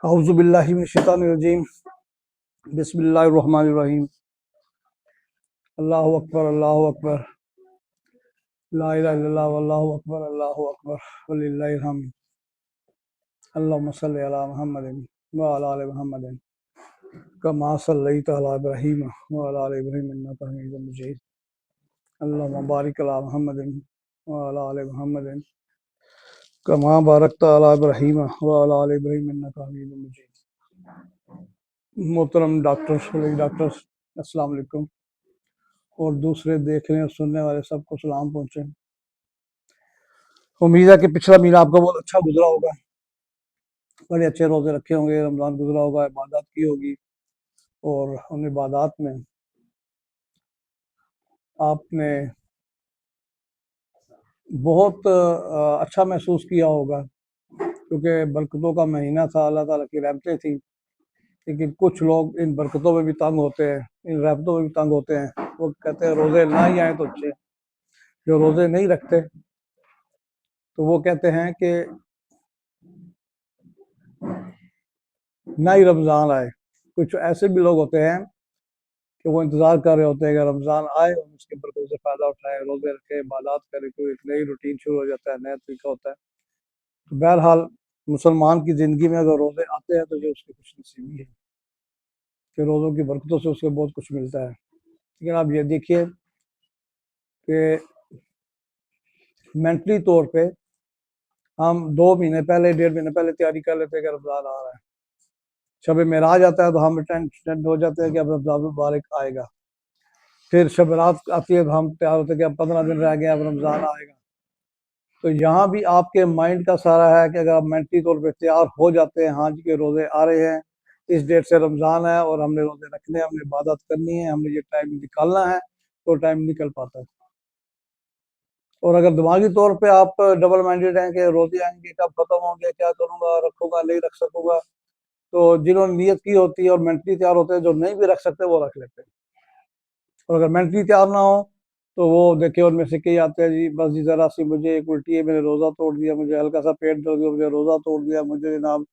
औज़ुबिल्लाहि मिनश्शैतानिर्रजीम बिस्मिल्लाहिर्रहमानिर्रहीम अल्लाहु अकबर ला इलाहा इल्लल्लाह वल्लाहु अकबर वलिल्लाहिल हम्द अल्लाहुम्मा सल्लि अला मुहम्मदिन व अला आलि मुहम्मदिन कमा सल्लैता अला इब्राहीम व अला आलि इब्राहीम इन्नका हमीदुम मजीद अल्लाहुम्मा बारिक अला मुहम्मदिन व अला आलि मुहम्मदिन कमा बारकता अला इब्राहीम व अला आलि इब्राहीम इन्नका हमीदुम मजीद। मोहतरम डॉक्टर्स अस्सलाम वालेकुम और दूसरे देखने और सुनने वाले सबको सलाम पहुँचे। उम्मीद है कि पिछला महीना आपका बहुत अच्छा गुजरा होगा, बड़े अच्छे रोजे रखे होंगे, रमज़ान गुजरा होगा, इबादत की होगी और उन इबादत में आपने बहुत अच्छा महसूस किया होगा क्योंकि बरकतों का महीना था, अल्लाह ताला की रहमतें थी। लेकिन कुछ लोग इन बरकतों में भी तंग होते हैं, इन रहमतों में भी तंग होते हैं। वो कहते हैं रोज़े ना ही आए तो अच्छे। जो रोज़े नहीं रखते तो वो कहते हैं कि ना ही रमज़ान आए। कुछ ऐसे भी लोग होते हैं कि वो इंतज़ार कर रहे होते हैं कि रमज़ान आए और उसके बरकत से फ़ायदा उठाएं, रोज़े रखें, इबादत करें, कोई एक नई रूटीन शुरू हो जाता है, नया तरीका होता है। तो बहरहाल मुसलमान की ज़िंदगी में अगर रोज़े आते हैं तो ये उसकी खुशनसीबी है कि रोज़ों की बरकतों से उसको बहुत कुछ मिलता है। लेकिन आप ये देखिए कि मेंटली तौर पे हम 2 महीने पहले, 1.5 महीने पहले तैयारी कर लेते हैं कि रमज़ान आ रहा है। शब मेराज आता है तो हम टेंशन हो जाते हैं कि अब रमज़ान मुबारक आएगा। फिर शब रात आती है तो हम तैयार होते हैं कि अब 15 दिन रह गए, अब रमज़ान आएगा। तो यहाँ भी आपके माइंड का सारा है कि अगर आप मेंटली तौर पे तैयार हो जाते हैं, हाँ जी के रोज़े आ रहे हैं, इस डेट से रमज़ान है और हमने रोज़े रखने हैं, हमने इबादत करनी है, हमने ये टाइम निकालना है, तो टाइम निकल पाता है। और अगर दिमागी तौर पे आप डबल माइंडेड हैं कि रोज़े आएंगे, कब खत्म होंगे, क्या करूँगा, रखूँगा, नहीं रख सकूँगा, तो जिन्होंने नियत की होती है और मेंटली तैयार होते हैं, जो नहीं भी रख सकते वो रख लेते हैं। और अगर मेंटली तैयार ना हो तो वो देखिए उनमें से कई आते हैं, जी बस जी ज़रा सी मुझे एक उल्टी है, मैंने रोज़ा तोड़ दिया, मुझे हल्का सा पेट दर्द हो गया, रोज़ा तोड़ दिया, मुझे जनाब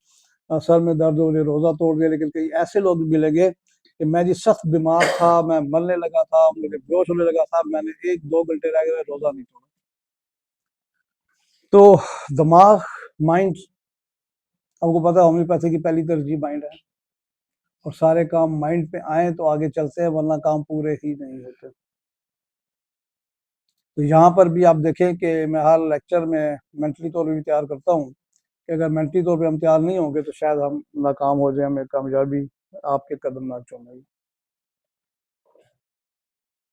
सर में दर्द हो, मुझे रोज़ा तोड़ दिया। लेकिन कई ऐसे लोग भी मिलेंगे कि मैं जी सख्त बीमार था, मैं मरने लगा था, मुझे बेहोश होने लगा था, मैंने 1-2 घंटे रह गए, रोज़ा नहीं तोड़ा। तो दिमाग, माइंड, आपको पता है होम्योपैथी की पहली तरजीह माइंड है और सारे काम माइंड पे आए तो आगे चलते हैं, वरना काम पूरे ही नहीं होते। तो यहाँ पर भी आप देखें कि मैं हर लेक्चर में मेंटली तौर पे भी तैयार करता हूँ कि अगर मेंटली तौर पे हम तैयार नहीं होंगे तो शायद हम नाकाम हो जाए, हमें कामयाबी आपके कदम ना चूमेगी।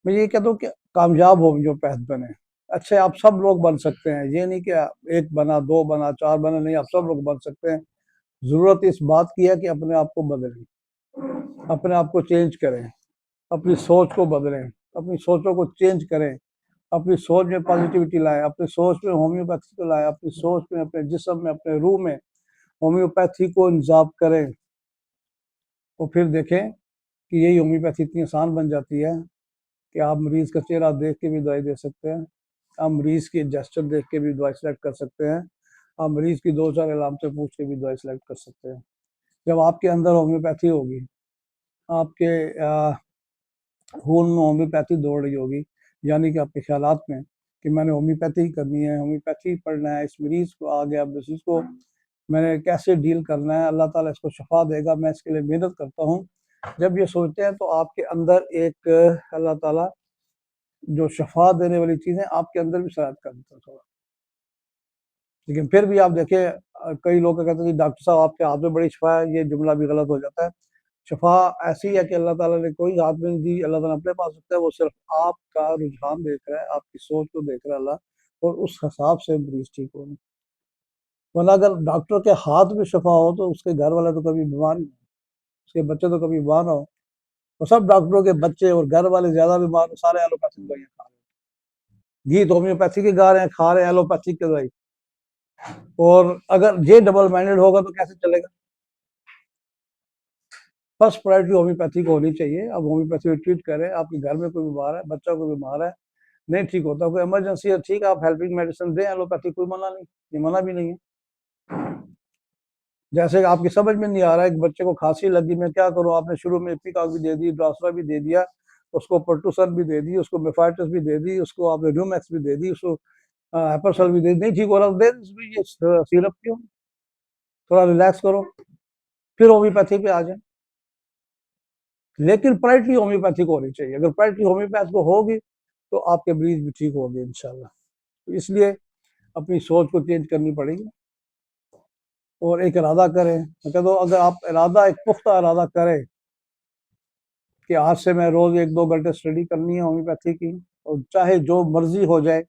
मैं ये कहता हूँ कि कामयाब हो जो पैद बने, अच्छे आप सब लोग बन सकते हैं। ये नहीं कि एक बना, 2 बना, 4 बना, नहीं, आप सब लोग बन सकते हैं। ज़रूरत इस बात की है कि अपने आप को बदलें, अपने आप को चेंज करें, अपनी सोच को बदलें, अपनी सोचों को चेंज करें, अपनी सोच में पॉजिटिविटी लाएं, अपनी सोच में होम्योपैथी को लाएं, अपनी सोच में, अपने जिस्म में, अपने रूह में होम्योपैथी को इंजाप करें। तो फिर देखें कि यही होम्योपैथी इतनी आसान बन जाती है कि आप मरीज़ का चेहरा देख के भी दवाई दे सकते हैं, आप मरीज़ की जेस्चर देख के भी दवाई सेलेक्ट कर सकते हैं, आप मरीज़ की 2-4 अलामतें पूछ के भी दवाई सेलेक्ट कर सकते हैं। जब आपके अंदर होम्योपैथी होगी, आपके खून में होम्योपैथी दौड़ रही होगी, यानी कि आपके ख्यालात में कि मैंने होम्योपैथी ही करनी है, होम्योपैथी पढ़ना है, इस मरीज़ को आ गया, अब इस चीज़ को मैंने कैसे डील करना है, अल्लाह ताला इसको शफ़ा देगा, मैं इसके लिए मेहनत करता हूँ। जब ये सोचते हैं तो आपके अंदर एक अल्लाह ताला जो शफ़ा देने वाली चीज़ें आपके अंदर भी शरारत कर देता है थोड़ा। लेकिन फिर भी आप देखिए कई लोग क्या कहते हैं कि डॉक्टर साहब आपके हाथ में बड़ी शफ़ा है, ये जुमला भी गलत हो जाता है। शफ़ा ऐसी है कि अल्लाह ताला ने कोई हाथ में नहीं दी, अल्लाह ताला अपने पास रखता है, वो सिर्फ़ आपका रुझान देख रहा है, आपकी सोच को देख रहा है अल्लाह और उस हिसाब से मरीज़ ठीक होगा। वरना अगर डॉक्टर के हाथ में शफ़ा हो तो उसके घर वाला तो कभी बीमार नहीं, उसके बच्चे तो कभी बीमार ना हो। और सब डॉक्टरों के बच्चे और घर वाले ज़्यादा बीमार हो, सारे एलोपैथिक दवाइयाँ खा रहे हैं। घी तो होम्योपैथी के खा रहे हैं, एलोपैथिक की दवाई। और अगर ये डबल माइंडेड होगा तो कैसे चलेगा? फर्स्ट प्रायोरिटी होम्योपैथी को होनी चाहिए। आप होम्योपैथी में ट्रीट करें, आपके घर में कोई बीमार है, बच्चा कोई बीमार है, नहीं ठीक होता, कोई इमरजेंसी है, ठीक है, आप हेल्पिंग मेडिसिन दें, एलोपैथी कोई मना नहीं, ये मना भी नहीं है। जैसे कि आपकी समझ में नहीं आ रहा है, एक बच्चे को खांसी लगी, मैं क्या करूं, आपने शुरू में इपिकाक भी दे दी, ड्रासरा भी दे दिया, उसको पर्टुसन भी दे दी, उसको मेफाइटिस भी दे दी, उसको आपने र्यूमेक्स भी दे दी, उसको हेपरसल भी दे दी, नहीं ठीक हो रहा, दे दी ये सिरप क्यों, थोड़ा रिलैक्स करो, फिर होम्योपैथी पे आ जाए। लेकिन प्रायोरिटी होम्योपैथी को होनी चाहिए, अगर प्रायोरिटी होम्योपैथ को होगी तो आपके मरीज भी ठीक होंगे इंशाल्लाह। तो इसलिए अपनी सोच को चेंज करनी पड़ेगी और एक इरादा करें। मैं कहता हूँ अगर आप इरादा, एक पुख्ता इरादा करें कि आज से मैं रोज 1-2 घंटे स्टडी करनी है होम्योपैथी की, और चाहे जो मर्जी हो जाए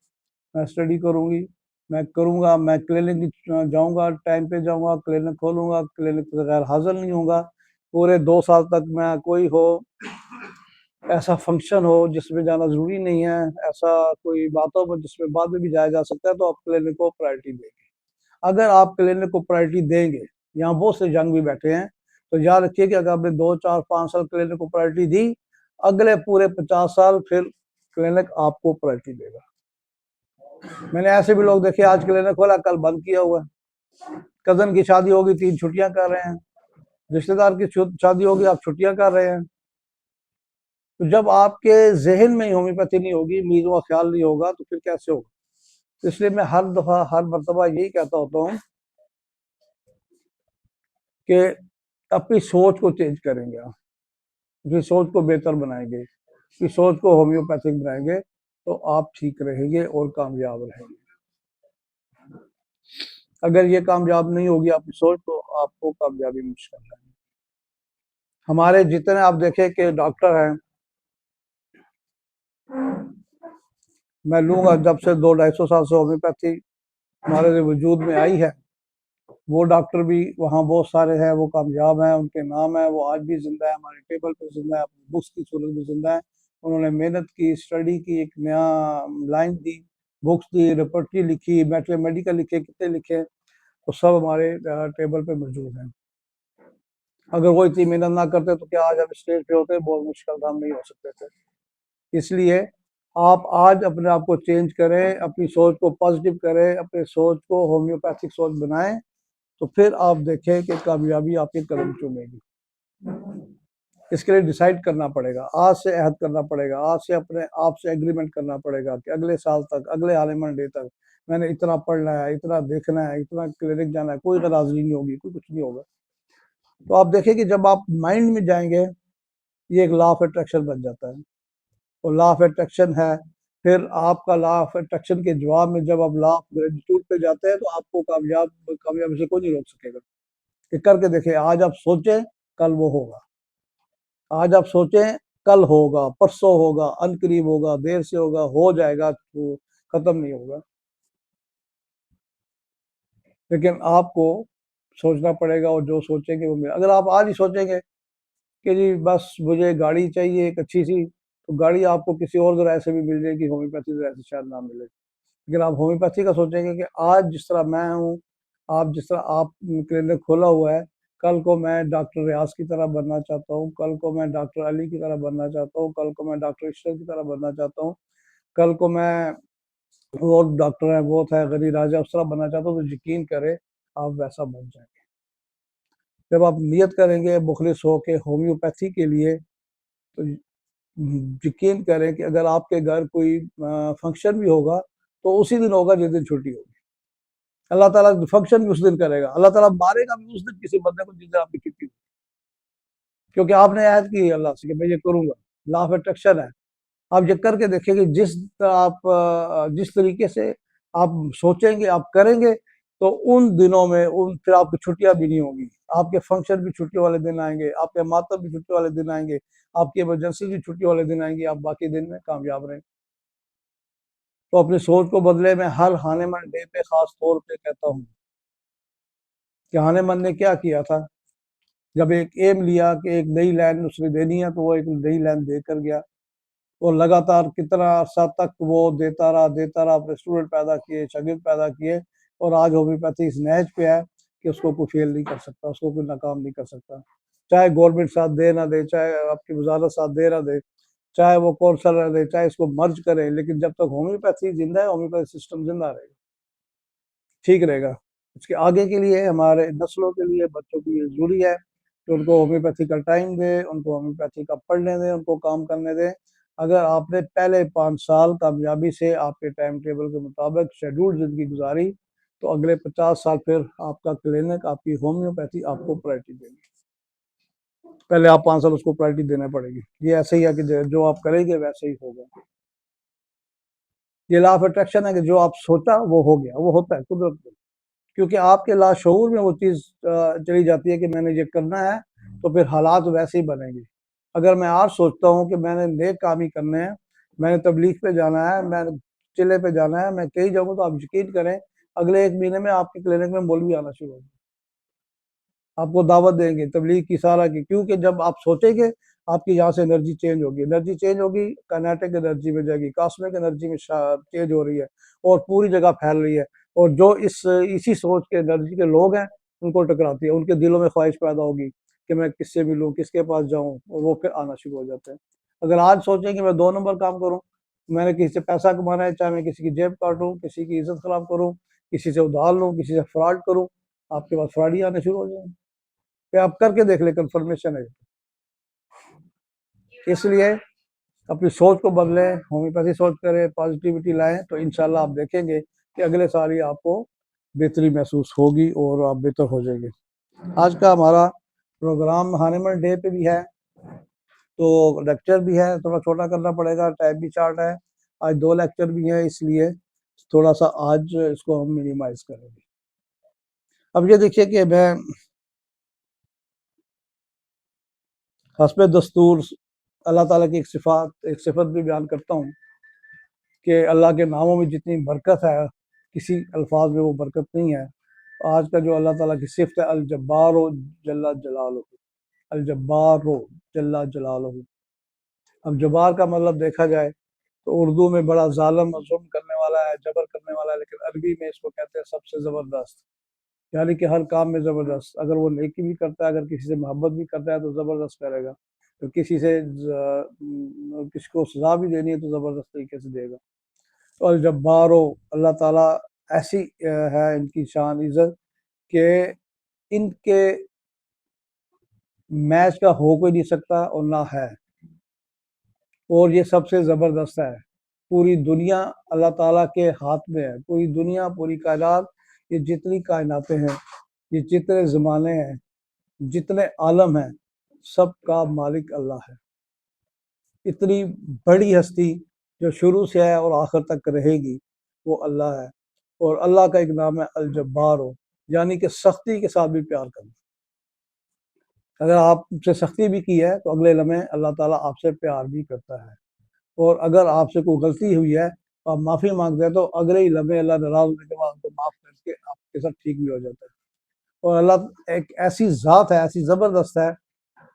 मैं स्टडी करूंगी, मैं करूंगा, मैं क्लिनिक जाऊंगा, टाइम पे जाऊंगा, क्लिनिक खोलूंगा, क्लिनिक के बगैर हाजिर नहीं होगा, पूरे 2 साल तक मैं कोई हो ऐसा फंक्शन हो जिसमें जाना जरूरी नहीं है, ऐसा कोई बातों में जिसमें बाद में भी जाया जा सकता है, तो आप क्लिनिक को प्रायोरिटी देंगे। अगर आप क्लिनिक को प्रायोरिटी देंगे, यहाँ बहुत से जंग भी बैठे हैं, तो याद रखिए कि अगर आपने 2, 4, 5 साल क्लिनिक को प्रायोरिटी दी, अगले पूरे 50 साल फिर क्लिनिक आपको प्रायोरिटी देगा। मैंने ऐसे भी लोग देखे, आज क्लिनिक खोला कल बंद किया हुआ है, कजन की शादी होगी 3 छुट्टियां कर रहे हैं, रिश्तेदार की शादी होगी आप छुट्टियां कर रहे हैं। तो जब आपके जहन में होम्योपैथी नहीं होगी, मीज़ों का ख्याल नहीं होगा, तो फिर कैसे होगा। तो इसलिए मैं हर दफा हर मरतबा यही कहता होता हूँ कि अपनी सोच को चेंज करेंगे आप, अपनी सोच को बेहतर बनाएंगे, अपनी सोच को होम्योपैथिक बनाएंगे, तो आप ठीक रहेंगे और कामयाब रहेंगे। अगर ये कामयाब नहीं होगी आपकी सोच, तो आपको कामयाबी मुश्किल है। हमारे जितने आप देखें कि डॉक्टर हैं, मैं लूंगा जब से 200-250 साल से होम्योपैथी हमारे वजूद में आई है, वो डॉक्टर भी वहाँ बहुत सारे हैं, वो कामयाब हैं, उनके नाम है, वो आज भी जिंदा है, हमारे टेबल पे जिंदा है, अपनी बुक्स की सूरत में जिंदा है। उन्होंने मेहनत की, स्टडी की, एक नया लाइन दी, बुक्स दी, रिपोर्टरी लिखी, मेडिकल लिखे, कितने लिखे, तो सब हमारे टेबल पे मौजूद हैं। अगर वो इतनी मेहनत ना करते तो क्या आज हम स्टेज पे होते, बहुत मुश्किल काम नहीं हो सकते थे। इसलिए आप आज अपने आप को चेंज करें, अपनी सोच को पॉजिटिव करें, अपनी सोच को होम्योपैथिक सोच बनाएं, तो फिर आप देखें कि कामयाबी आपके कदम चूमेगी। इसके लिए डिसाइड करना पड़ेगा, आज से अहद करना पड़ेगा, आज से अपने आप से एग्रीमेंट करना पड़ेगा कि अगले साल तक, अगले आलिमन डे तक मैंने इतना पढ़ना है, इतना देखना है, इतना क्लिनिक जाना है, कोई नाराजगी नहीं होगी, कोई कुछ नहीं होगा। तो आप देखें कि जब आप माइंड में जाएंगे, ये एक लॉ ऑफ अट्रैक्शन बन जाता है, और लॉ ऑफ अट्रैक्शन है, फिर आपका लॉ ऑफ अट्रैक्शन के जवाब में जब आप लॉ ऑफ ग्रेटिट्यूड पे जाते हैं, तो आपको कामयाबी से कोई नहीं रोक सकेगा। ये करके देखें, आज आप सोचें कल वो होगा, आज आप सोचें कल होगा, परसों होगा, अनकरीब होगा, देर से होगा, हो जाएगा, तो खत्म नहीं होगा। लेकिन आपको सोचना पड़ेगा, और जो सोचेंगे वो मिलेगा। अगर आप आज ही सोचेंगे कि जी बस मुझे गाड़ी चाहिए एक अच्छी सी, तो गाड़ी आपको किसी और जराए से भी मिल जाएगी, होम्योपैथी जराए से शायद ना मिले। लेकिन आप होम्योपैथी का सोचेंगे कि आज जिस तरह मैं हूँ, आप जिस तरह आप क्लिनिक खोला हुआ है, कल को मैं डॉक्टर रियाज की तरह बनना चाहता हूँ, कल को मैं डॉक्टर अली की तरह बनना चाहता हूँ, कल को मैं डॉक्टर इशरत की तरह बनना चाहता हूँ, कल को मैं वो डॉक्टर है बहुत है गनी राजा उस तरह बनना चाहता हूँ, तो यकीन करें आप वैसा बन जाएंगे। जब आप नियत करेंगे मुखलिस हो के होम्योपैथी के लिए, तो यकीन करें कि अगर आपके घर कोई फंक्शन भी होगा, तो उसी दिन होगा जिस दिन छुट्टी होगी। अल्लाह ताला फंक्शन भी उस दिन करेगा, अल्लाह ताला मारेगा भी उस दिन किसी बंदे को जिस दिन आपकी छुट्टी होगी, क्योंकि आपने ऐद की अल्लाह से कि मैं ये करूंगा। लॉ ऑफ अट्रैक्शन है। आप ये करके देखेंगे, जिस तरीके से आप सोचेंगे, आप करेंगे, तो उन दिनों में उन फिर आपकी छुट्टियां भी नहीं होगी, आपके फंक्शन भी छुट्टी वाले दिन आएंगे, आपके मातम भी छुट्टी वाले दिन आएंगे, आपकी इमरजेंसी भी छुट्टी वाले दिन आएंगी, आप बाकी दिन में कामयाब रहेंगे। तो अपनी सोच को बदले, मैं हर हानेमन डे पे खास तौर पे कहता हूँ कि हानेमन ने क्या किया था, जब एक एम लिया कि एक नई लैंड उसने देनी है, तो वो एक नई लैंड देकर गया, और लगातार कितना अर्सा तक वो देता रहा, अपने स्टूडेंट पैदा किए, शागिर्द पैदा किए, और आज होम्योपैथी इस नहज पे है कि उसको कोई फेल नहीं कर सकता, उसको कोई नाकाम नहीं कर सकता। चाहे गवर्नमेंट साथ दे ना दे, चाहे आपकी वजारत साथ दे ना दे, चाहे वो कौंसल ना दे, चाहे इसको मर्ज करे, लेकिन जब तक होम्योपैथी जिंदा है, होम्योपैथी सिस्टम जिंदा रहेगा, ठीक रहेगा। इसके आगे के लिए हमारे नस्लों के लिए बच्चों के लिए ज़रूरी है कि उनको होम्योपैथी का टाइम दें, उनको होम्योपैथी का पढ़ने दें, उनको काम करने दें। अगर आपने पहले 5 साल कामयाबी से आपके टाइम टेबल के मुताबिक शेड्यूल्ड ज़िंदगी गुजारी, तो अगले 50 साल फिर आपका क्लिनिक, आपकी होम्योपैथी आपको प्रायोरिटी देगी। पहले आप 5 साल उसको प्रायोरिटी देना पड़ेगी। ये ऐसे ही है कि जो आप करेंगे वैसे ही होगा। ये लॉ ऑफ अट्रैक्शन है कि जो आप सोचा वो हो गया, वो होता है कुदरत में। क्योंकि आपके लाशऊर में वो चीज़ चली जाती है कि मैंने ये करना है, तो फिर हालात वैसे ही बनेंगे। अगर मैं आज सोचता हूँ कि मैंने नेक काम ही करने हैं, मैंने तबलीग पे जाना है, मैंने चिल्ले पे जाना है, मैं कहीं जाऊँगा, तो आप यकीन करें अगले 1 महीने में आपके क्लिनिक में मौलवी आना शुरू होंगे। आपको दावत देंगे तबलीग की, सारा की, क्योंकि जब आप सोचेंगे आपकी यहाँ से एनर्जी चेंज होगी, काइनेटिक एनर्जी में जाएगी, कॉस्मिक एनर्जी में चेंज हो रही है और पूरी जगह फैल रही है। और जो इसी सोच के एनर्जी के लोग हैं उनको टकराती है, उनके दिलों में ख्वाहिश पैदा होगी कि मैं किससे मिलूँ, किसके पास जाऊँ, और वो फिर आना शुरू हो जाते हैं। अगर आज सोचें कि मैं 2 नंबर काम करूँ, मैंने किसी से पैसा कमाना है, चाहे मैं किसी की जेब काटूँ, किसी की इज्जत खराब करूँ, किसी से उधार लूँ, किसी से फ्रॉड करूँ, आपके पास फ्रॉड ही आने शुरू हो जाएंगे। पे आप करके देख ले, कंफर्मेशन है। इसलिए अपनी सोच को बदलें, होम्योपैथी सोच करें, पॉजिटिविटी लाएं, तो इंशाल्लाह आप देखेंगे कि अगले साल ही आपको बेहतरी महसूस होगी और आप बेहतर हो जाएंगे। आज का हमारा प्रोग्राम हनीमन डे पे भी है, तो लेक्चर भी है, थोड़ा छोटा करना पड़ेगा, टाइम भी चार्ट है। आज 2 लेक्चर भी हैं, इसलिए थोड़ा सा आज इसको हम मिनिमाइज करेंगे। अब ये देखिए कि मैं हस्ब दस्तूर अल्लाह ताला की एक सिफत भी बयान करता हूँ कि अल्लाह के नामों में जितनी बरकत है, किसी अल्फाज में वो बरकत नहीं है। आज का जो अल्लाह ताला की सिफत है, अल जब्बार जल्ला जलालुहु, अल जब्बार जल्ला जलालुहु। अब जब्बार का मतलब देखा जाए तो उर्दू में बड़ा जालिम और जुल्म करने वाला है, जबर करने वाला है, लेकिन अरबी में इसको कहते हैं सबसे ज़बरदस्त। यानी कि हर काम में ज़बरदस्त, अगर वो नेकी भी करता है, अगर किसी से मोहब्बत भी करता है तो ज़बरदस्त करेगा, तो किसी से किसी को सजा भी देनी है तो ज़बरदस्त तरीके से देगा। और जब्बारो अल्लाह ताला ऐसी है इनकी शान इज़्ज़त कि इनके मैच का हो कोई नहीं सकता और ना है, और ये सबसे ज़बरदस्त है। पूरी दुनिया अल्लाह ताला के हाथ में है, पूरी दुनिया, पूरी कायनात, ये जितनी कायनातें हैं, ये जितने ज़माने हैं, जितने आलम हैं, सबका मालिक अल्लाह है। इतनी बड़ी हस्ती जो शुरू से है और आखिर तक रहेगी, वो अल्लाह है। और अल्लाह का एक नाम है अल जब्बार हो, यानी कि सख्ती के साथ भी प्यार करना। अगर आपसे सख्ती भी की है तो अगले लम्हे अल्लाह ताला आपसे प्यार भी करता है। और अगर आपसे कोई गलती हुई है तो आप माफ़ी मांगते हैं, तो अगले ही लम्हे अल्लाह नाराज़ होने के बाद आपको माफ़ करके आपके साथ ठीक भी हो जाता है। और अल्लाह एक ऐसी ज़ात है, ऐसी ज़बरदस्त है,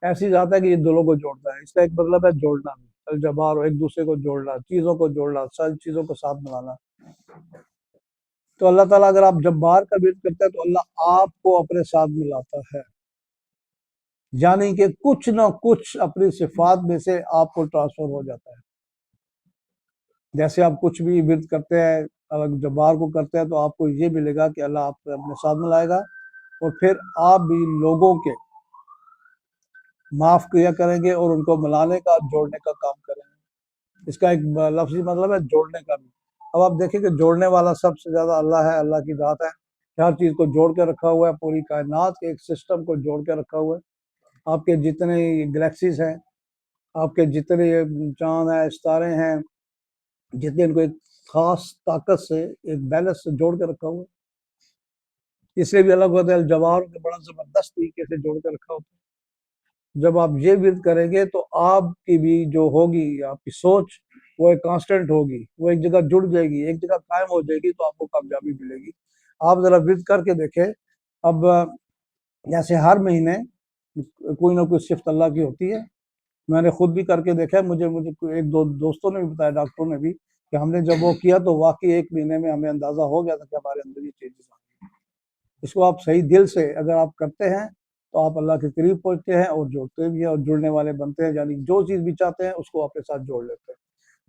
ऐसी ज़ात है कि ये दिलों को जोड़ता है। इसका एक मतलब है जोड़ना भी, अल जबार, एक दूसरे को जोड़ना, चीज़ों को जोड़ना, सारी चीज़ों को साथ मिलाना। तो अल्लाह ताला अगर आप जब्बार का विर्द करते हैं तो अल्लाह आपको अपने साथ मिलाता है, यानी कि कुछ ना कुछ अपनी सिफात में से आपको ट्रांसफर हो जाता है। जैसे आप कुछ भी विर्द करते हैं, अगर जब्बार को करते हैं, तो आपको ये मिलेगा कि अल्लाह आपको अपने साथ मिलाएगा और फिर आप भी लोगों के माफ़ किया करेंगे और उनको मिलाने का, जोड़ने का काम करेंगे। इसका एक लफ्ज़ी मतलब है जोड़ने का भी। अब आप देखिए कि जोड़ने वाला सबसे ज़्यादा अल्लाह है, अल्लाह की ज़ात है कि हर चीज़ को जोड़ के रखा हुआ है, पूरी कायनात के एक सिस्टम को जोड़ के रखा हुआ है। आपके जितने गैलेक्सीज़ हैं, आपके जितने चाँद हैं, सितारे हैं, जितने इनको एक ख़ास ताकत से, एक बैलेंस से जोड़ के रखा हुआ है। इसलिए भी अलग होता है, जवाहर को बड़ा ज़बरदस्त तरीके से जोड़ के रखा होता है। जब आप ये विर्द करेंगे तो आपकी भी जो होगी, आपकी सोच, वो एक कांस्टेंट होगी, वो एक जगह जुड़ जाएगी, एक जगह कायम हो जाएगी, तो आपको कामयाबी मिलेगी। आप ज़रा विर्द करके देखें। अब जैसे हर महीने कोई ना कोई सिफ़त अल्लाह की होती है। मैंने खुद भी करके देखा है, मुझे मुझे एक दो दोस्तों ने भी बताया, डॉक्टरों ने भी, कि हमने जब वो किया तो वाक़ई 1 महीने में हमें अंदाज़ा हो गया था कि हमारे अंदर ये चेंजेज़ आ गए। इसको आप सही दिल से अगर आप करते हैं, तो आप अल्लाह के करीब पहुँचते हैं और जुड़ते भी हैं और जुड़ने वाले बनते हैं, यानी जो चीज़ भी चाहते हैं उसको अपने साथ जोड़ लेते हैं।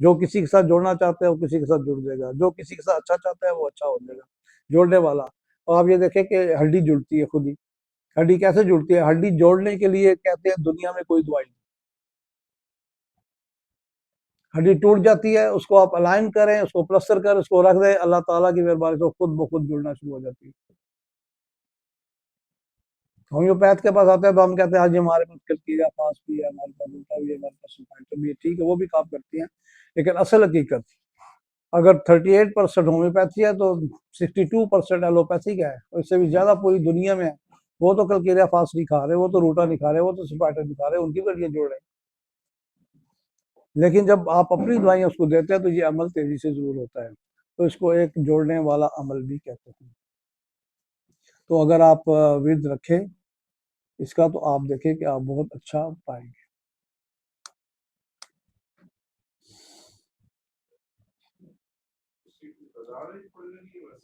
जो किसी के साथ जोड़ना चाहते हैं वो किसी के साथ जुड़ जाएगा, जो किसी के साथ अच्छा चाहता है वो अच्छा हो जाएगा। जोड़ने वाला, और आप ये देखें कि हड्डी जुड़ती है खुद ही। हड्डी कैसे जुड़ती है? हड्डी जोड़ने के लिए कहते हैं दुनिया में कोई दवाई नहीं। हड्डी टूट जाती है, उसको आप अलाइन करें, उसको प्लस्तर करें, उसको रख दें, अल्लाह ताला की मेहरबानी से खुद ब खुद जुड़ना शुरू हो जाती है। होम्योपैथ के पास आते हैं तो हम कहते हैं आज हमारे पास कल्कीरिया फास्ट भी है, हमारे पास उल्टा भी है, हमारे पास सुपाइटम भी है, ठीक है वो भी काम करती हैं, लेकिन असल हकीकत अगर 38% होम्योपैथी है तो 62% एलोपैथिक है, और इससे भी ज्यादा पूरी दुनिया में है। वो तो कल्कीरिया फास्ट नहीं खा रहे, वो तो रूटा नहीं खा रहे, वो तो सुपाइटम नहीं खा रहे, उनकी भी हड्डियां जोड़ रहे हैं। लेकिन जब आप अपनी दवाइयाँ उसको देते हैं तो ये अमल तेजी से जरूर होता है, तो इसको एक जोड़ने वाला अमल भी कहते हैं। तो अगर आप विरद रखें इसका तो आप देखें कि आप बहुत अच्छा पाएंगे।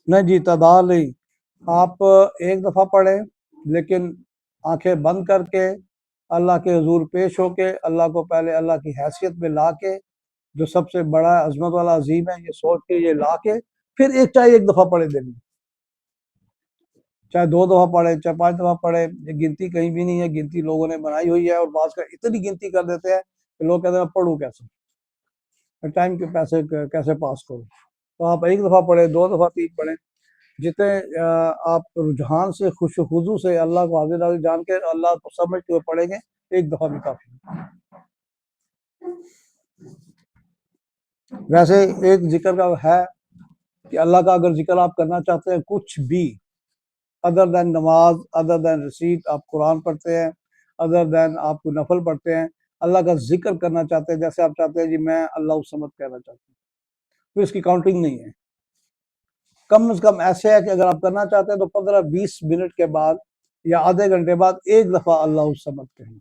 नहीं जी, तादाद नहीं। आप एक दफ़ा पढ़ें, लेकिन आंखें बंद करके अल्लाह के हजूर पेश होके अल्लाह को पहले अल्लाह की हैसियत में ला के, जो सबसे बड़ा अजमत वाला अजीम है, ये सोच के ये ला के फिर एक चाहे एक दफ़ा पढ़े दिन में, चाहे 2 दफ़ा पढ़े, चाहे 5 दफ़ा पढ़े। ये गिनती कहीं भी नहीं है, गिनती लोगों ने बनाई हुई है, और बात का इतनी गिनती कर देते हैं कि लोग कहते हैं पढ़ूँ कैसे, टाइम के पैसे कैसे पास करूँ। तो आप एक दफ़ा पढ़े, 2 दफ़ा, 3 पढ़े, जितने आप रुझान से खुश खुजू से अल्लाह को हाजिर नाजिर जान के अल्लाह को समझते हुए पढ़ेंगे, एक दफ़ा भी काफ़ी। वैसे एक जिक्र का है कि अल्लाह का अगर जिक्र आप करना चाहते हैं कुछ भी, अदर देन नमाज, अदर देन रसीद, आप कुरान पढ़ते हैं, अदर देन आप नफल पढ़ते हैं, अल्लाह का जिक्र करना चाहते हैं, जैसे आप चाहते हैं जी मैं अल्लाह समद कहना चाहता हूँ, तो इसकी काउंटिंग नहीं है। कम से कम ऐसे है कि अगर आप करना चाहते हैं तो 15-20 मिनट के बाद या आधे घंटे बाद एक दफ़ा अल्लाह समद कहें,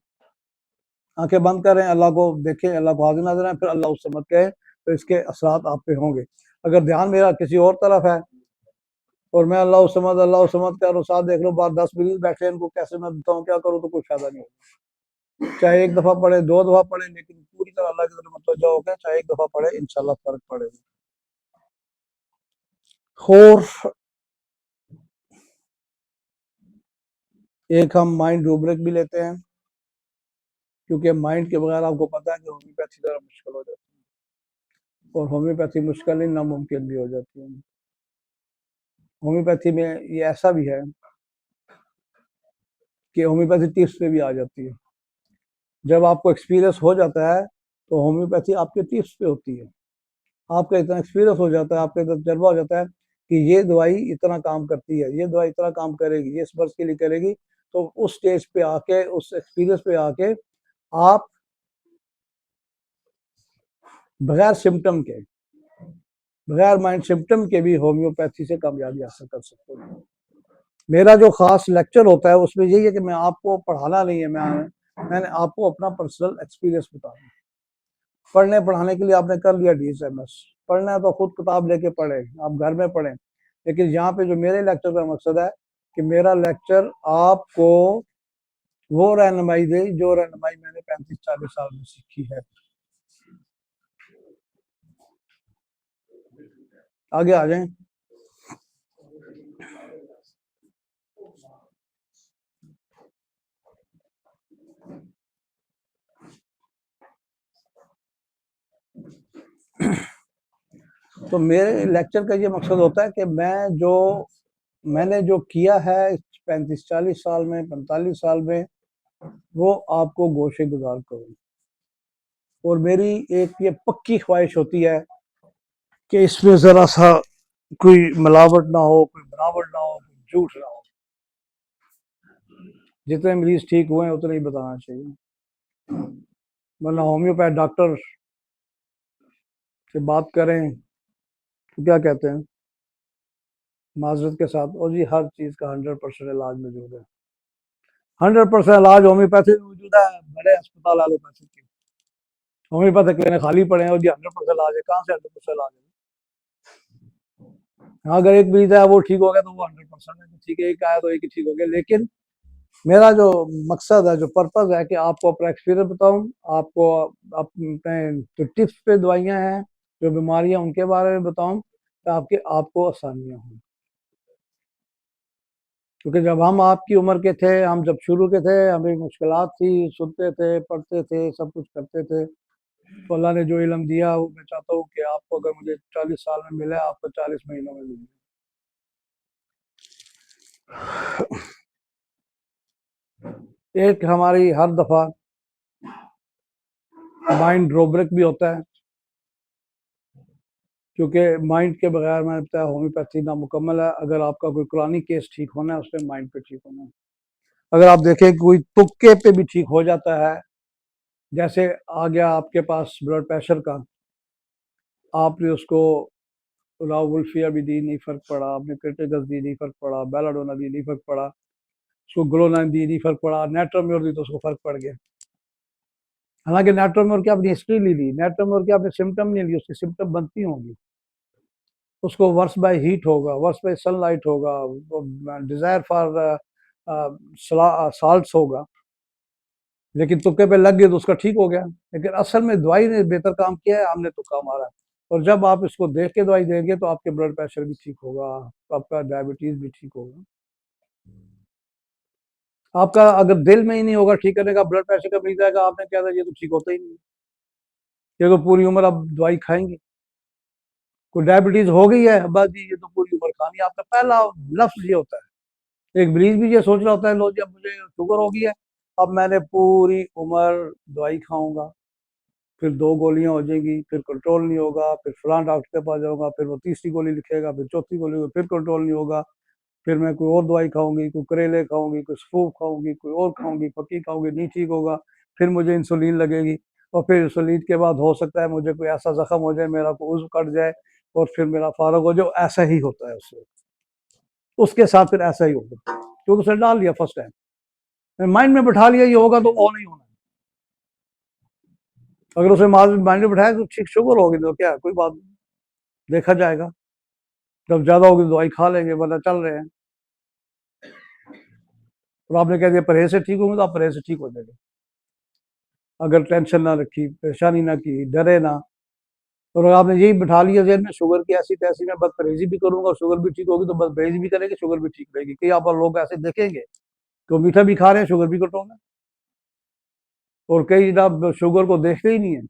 आंखें बंद करें, अल्लाह को देखें, अल्लाह को हाजिर नाज़िर है, फिर अल्लाह समद कहें, तो इसके असरात आप पे होंगे। अगर ध्यान मेरा किसी और तरफ है और मैं अल्लाह समद कर और साथ देख लो बार 10 मिनट बैठे, इनको कैसे मैं बताऊँ क्या करूँ, तो कोई फायदा नहीं होगा। चाहे एक दफ़ा पढ़े, 2 दफ़ा पढ़े, लेकिन पूरी तरह अल्लाह की तरफ मुतवज्जह हो गए, चाहे एक दफ़ा पढ़े, इंशाल्लाह फर्क पड़ेगा। और एक हम माइंड रूब्रिक भी लेते हैं, क्योंकि माइंड के बगैर आपको पता है कि होम्योपैथी ज़रा मुश्किल हो जाती है, और होम्योपैथी मुश्किल नहीं नामुमकिन भी हो जाती है। होम्योपैथी में ये ऐसा भी है कि होम्योपैथी टिप्स पे भी आ जाती है। जब आपको एक्सपीरियंस हो जाता है तो होम्योपैथी आपके टिप्स पे होती है। आपका इतना एक्सपीरियंस हो जाता है, आपका इतना तजर्बा हो जाता है कि ये दवाई इतना काम करती है, ये दवाई इतना काम करेगी, ये इस बर्स के लिए करेगी, तो उस स्टेज पे आके, उस एक्सपीरियंस पे आके आप बगैर सिम्टम के, बगैर माइंड सिम्टम के भी होम्योपैथी से कामयाबी हासिल कर सकते हो। मेरा जो खास लेक्चर होता है उसमें यही है कि मैं आपको पढ़ाना नहीं है, मैंने आपको अपना पर्सनल एक्सपीरियंस बताना। पढ़ने पढ़ाने के लिए आपने कर लिया DSMS, पढ़ना है तो खुद किताब लेके पढ़े, आप घर में पढ़ें। लेकिन यहाँ पे जो मेरे लेक्चर का मकसद है कि मेरा लेक्चर आपको वो रहनुमाई दे जो रहनुमाई मैंने 35-40 साल में सीखी है। आगे आ जाएं। तो मेरे लेक्चर का ये मकसद होता है कि मैंने जो किया है 35-40 साल में, 45 साल में, वो आपको गोशे गुजार करूँ। और मेरी एक ये पक्की ख्वाहिश होती है कि इसमें जरा सा कोई मिलावट ना हो, कोई बनावट ना हो, कोई झूठ ना हो। जितने मरीज ठीक हुए हैं उतने ही बताना चाहिए, वरना होम्योपैथ डॉक्टर से बात करें तो क्या कहते हैं माजरत के साथ, और जी हर चीज़ का 100% इलाज मौजूद है। 100% इलाज होम्योपैथी में मौजूद है, बड़े अस्पताल एलोपैथी के। होम्योपैथिक क्लिनिक खाली पड़े हैं और जी 100% इलाज है, कहाँ से 100% इलाज है? हाँ, अगर एक मरीज है वो ठीक हो गया तो वो 100% है, ठीक है, एक आया तो एक ही ठीक हो गया। लेकिन मेरा जो मकसद है, जो पर्पज है कि आपको अपना एक्सपीरियंस बताऊं, आपको अपने जो टिप्स पे दवाइयाँ हैं, जो बीमारियां उनके बारे में बताऊं, ताकि आपको आसानियां हों। क्योंकि जब हम आपकी उम्र के थे, हम जब शुरू के थे, हमें मुश्किलात थी, सुनते थे, पढ़ते थे, सब कुछ करते थे। तो अल्लाह ने जो इल्म दिया वो मैं चाहता हूँ कि आपको, अगर मुझे 40 साल में मिला, आपको 40 महीनों में मिले। एक हमारी हर दफ़ा माइंड रोब्रिक भी होता है, क्योंकि माइंड के बगैर मैंने बताया होम्योपैथी नामुकम्मल है। अगर आपका कोई कुरानी केस ठीक होना है, उसमें माइंड पे ठीक होना है। अगर आप देखें कोई तुक्के पे भी ठीक हो जाता है, जैसे आ गया आपके पास ब्लड प्रेशर का, आपने उसको रावुल्फिया भी दी, नहीं फर्क पड़ा, आपने क्रिटिकस दी, नहीं फर्क पड़ा, बेलाडोना दी, नहीं फर्क पड़ा, उसको ग्लोनाइन दी, नहीं फर्क पड़ा, नेट्रोम्योर दी तो उसको फर्क पड़ गया। हालांकि नेट्रोम्योर की आपने हिस्ट्री ली ली, नेट्रोम्योर की आपने सिम्टम नहीं ली, उसकी सिम्टम बनती होंगी। उसको वर्स बाय हीट होगा, वर्स बाय सनलाइट होगा, डिजायर फॉर साल्ट्स होगा, लेकिन तुक्के पे लग गए तो उसका ठीक हो गया। लेकिन असल में दवाई ने बेहतर काम किया है, हमने तुक्का मारा है। और जब आप इसको देख के दवाई देंगे तो आपके ब्लड प्रेशर भी ठीक होगा, तो आपका डायबिटीज भी ठीक होगा। आपका अगर दिल में ही नहीं होगा ठीक करने का, ब्लड प्रेशर का मिल जाएगा, आपने क्या था, ये तो ठीक होता ही नहीं, ये तो पूरी उम्र आप दवाई खाएंगे। कोई डायबिटीज हो गई है, बस जी ये तो पूरी उम्र खानी है। आपका पहला लफ्ज ये होता है। एक मरीज भी ये सोच रहा होता है, लो जब मुझे शुगर हो गई है, अब मैंने पूरी उम्र दवाई खाऊंगा, फिर 2 गोलियां हो जाएंगी, फिर कंट्रोल नहीं होगा, फिर फलां डॉक्टर के पास जाऊंगा, फिर वो तीसरी गोली लिखेगा, फिर चौथी गोली होगी, फिर कंट्रोल नहीं होगा, फिर मैं कोई और दवाई खाऊंगी, कोई करेले खाऊंगी, कोई सूप खाऊंगी, कोई और खाऊंगी, पक्की खाऊंगी, नहीं ठीक होगा, फिर मुझे इंसुलिन लगेगी, और फिर इंसुलिन के बाद हो सकता है मुझे कोई ऐसा जख्म हो जाए, मेरा कोई उज्व कट जाए, और फिर मेरा फारग हो जाए। ऐसा ही होता है उसके साथ फिर ऐसा ही होगा, क्योंकि उसने डाल लिया फर्स्ट टाइम, माइंड में बैठा लिया ये होगा तो वो नहीं होना। अगर उसने माइंड में बैठाया तो ठीक शुगर होगी तो क्या, कोई बात नहीं, देखा जाएगा, जब ज्यादा होगी तो दवाई खा लेंगे, वरना चल रहे हैं। और आपने कह दिया परहेज से ठीक होंगे, तो आप परहेज से ठीक हो जाएंगे। अगर टेंशन ना रखी, परेशानी ना की, डरे ना, और अगर आपने यही बैठा लिया जेल में शुगर की ऐसी तैसी, मैं बस परहेजी भी करूंगा और शुगर भी ठीक होगी, तो बस परहेज भी करेंगे, शुगर भी ठीक रहेगी। कई आप लोग ऐसे देखेंगे तो मीठा भी खा रहे हैं, शुगर भी कंट्रोल है, और कई जनाब शुगर को देखते ही नहीं है,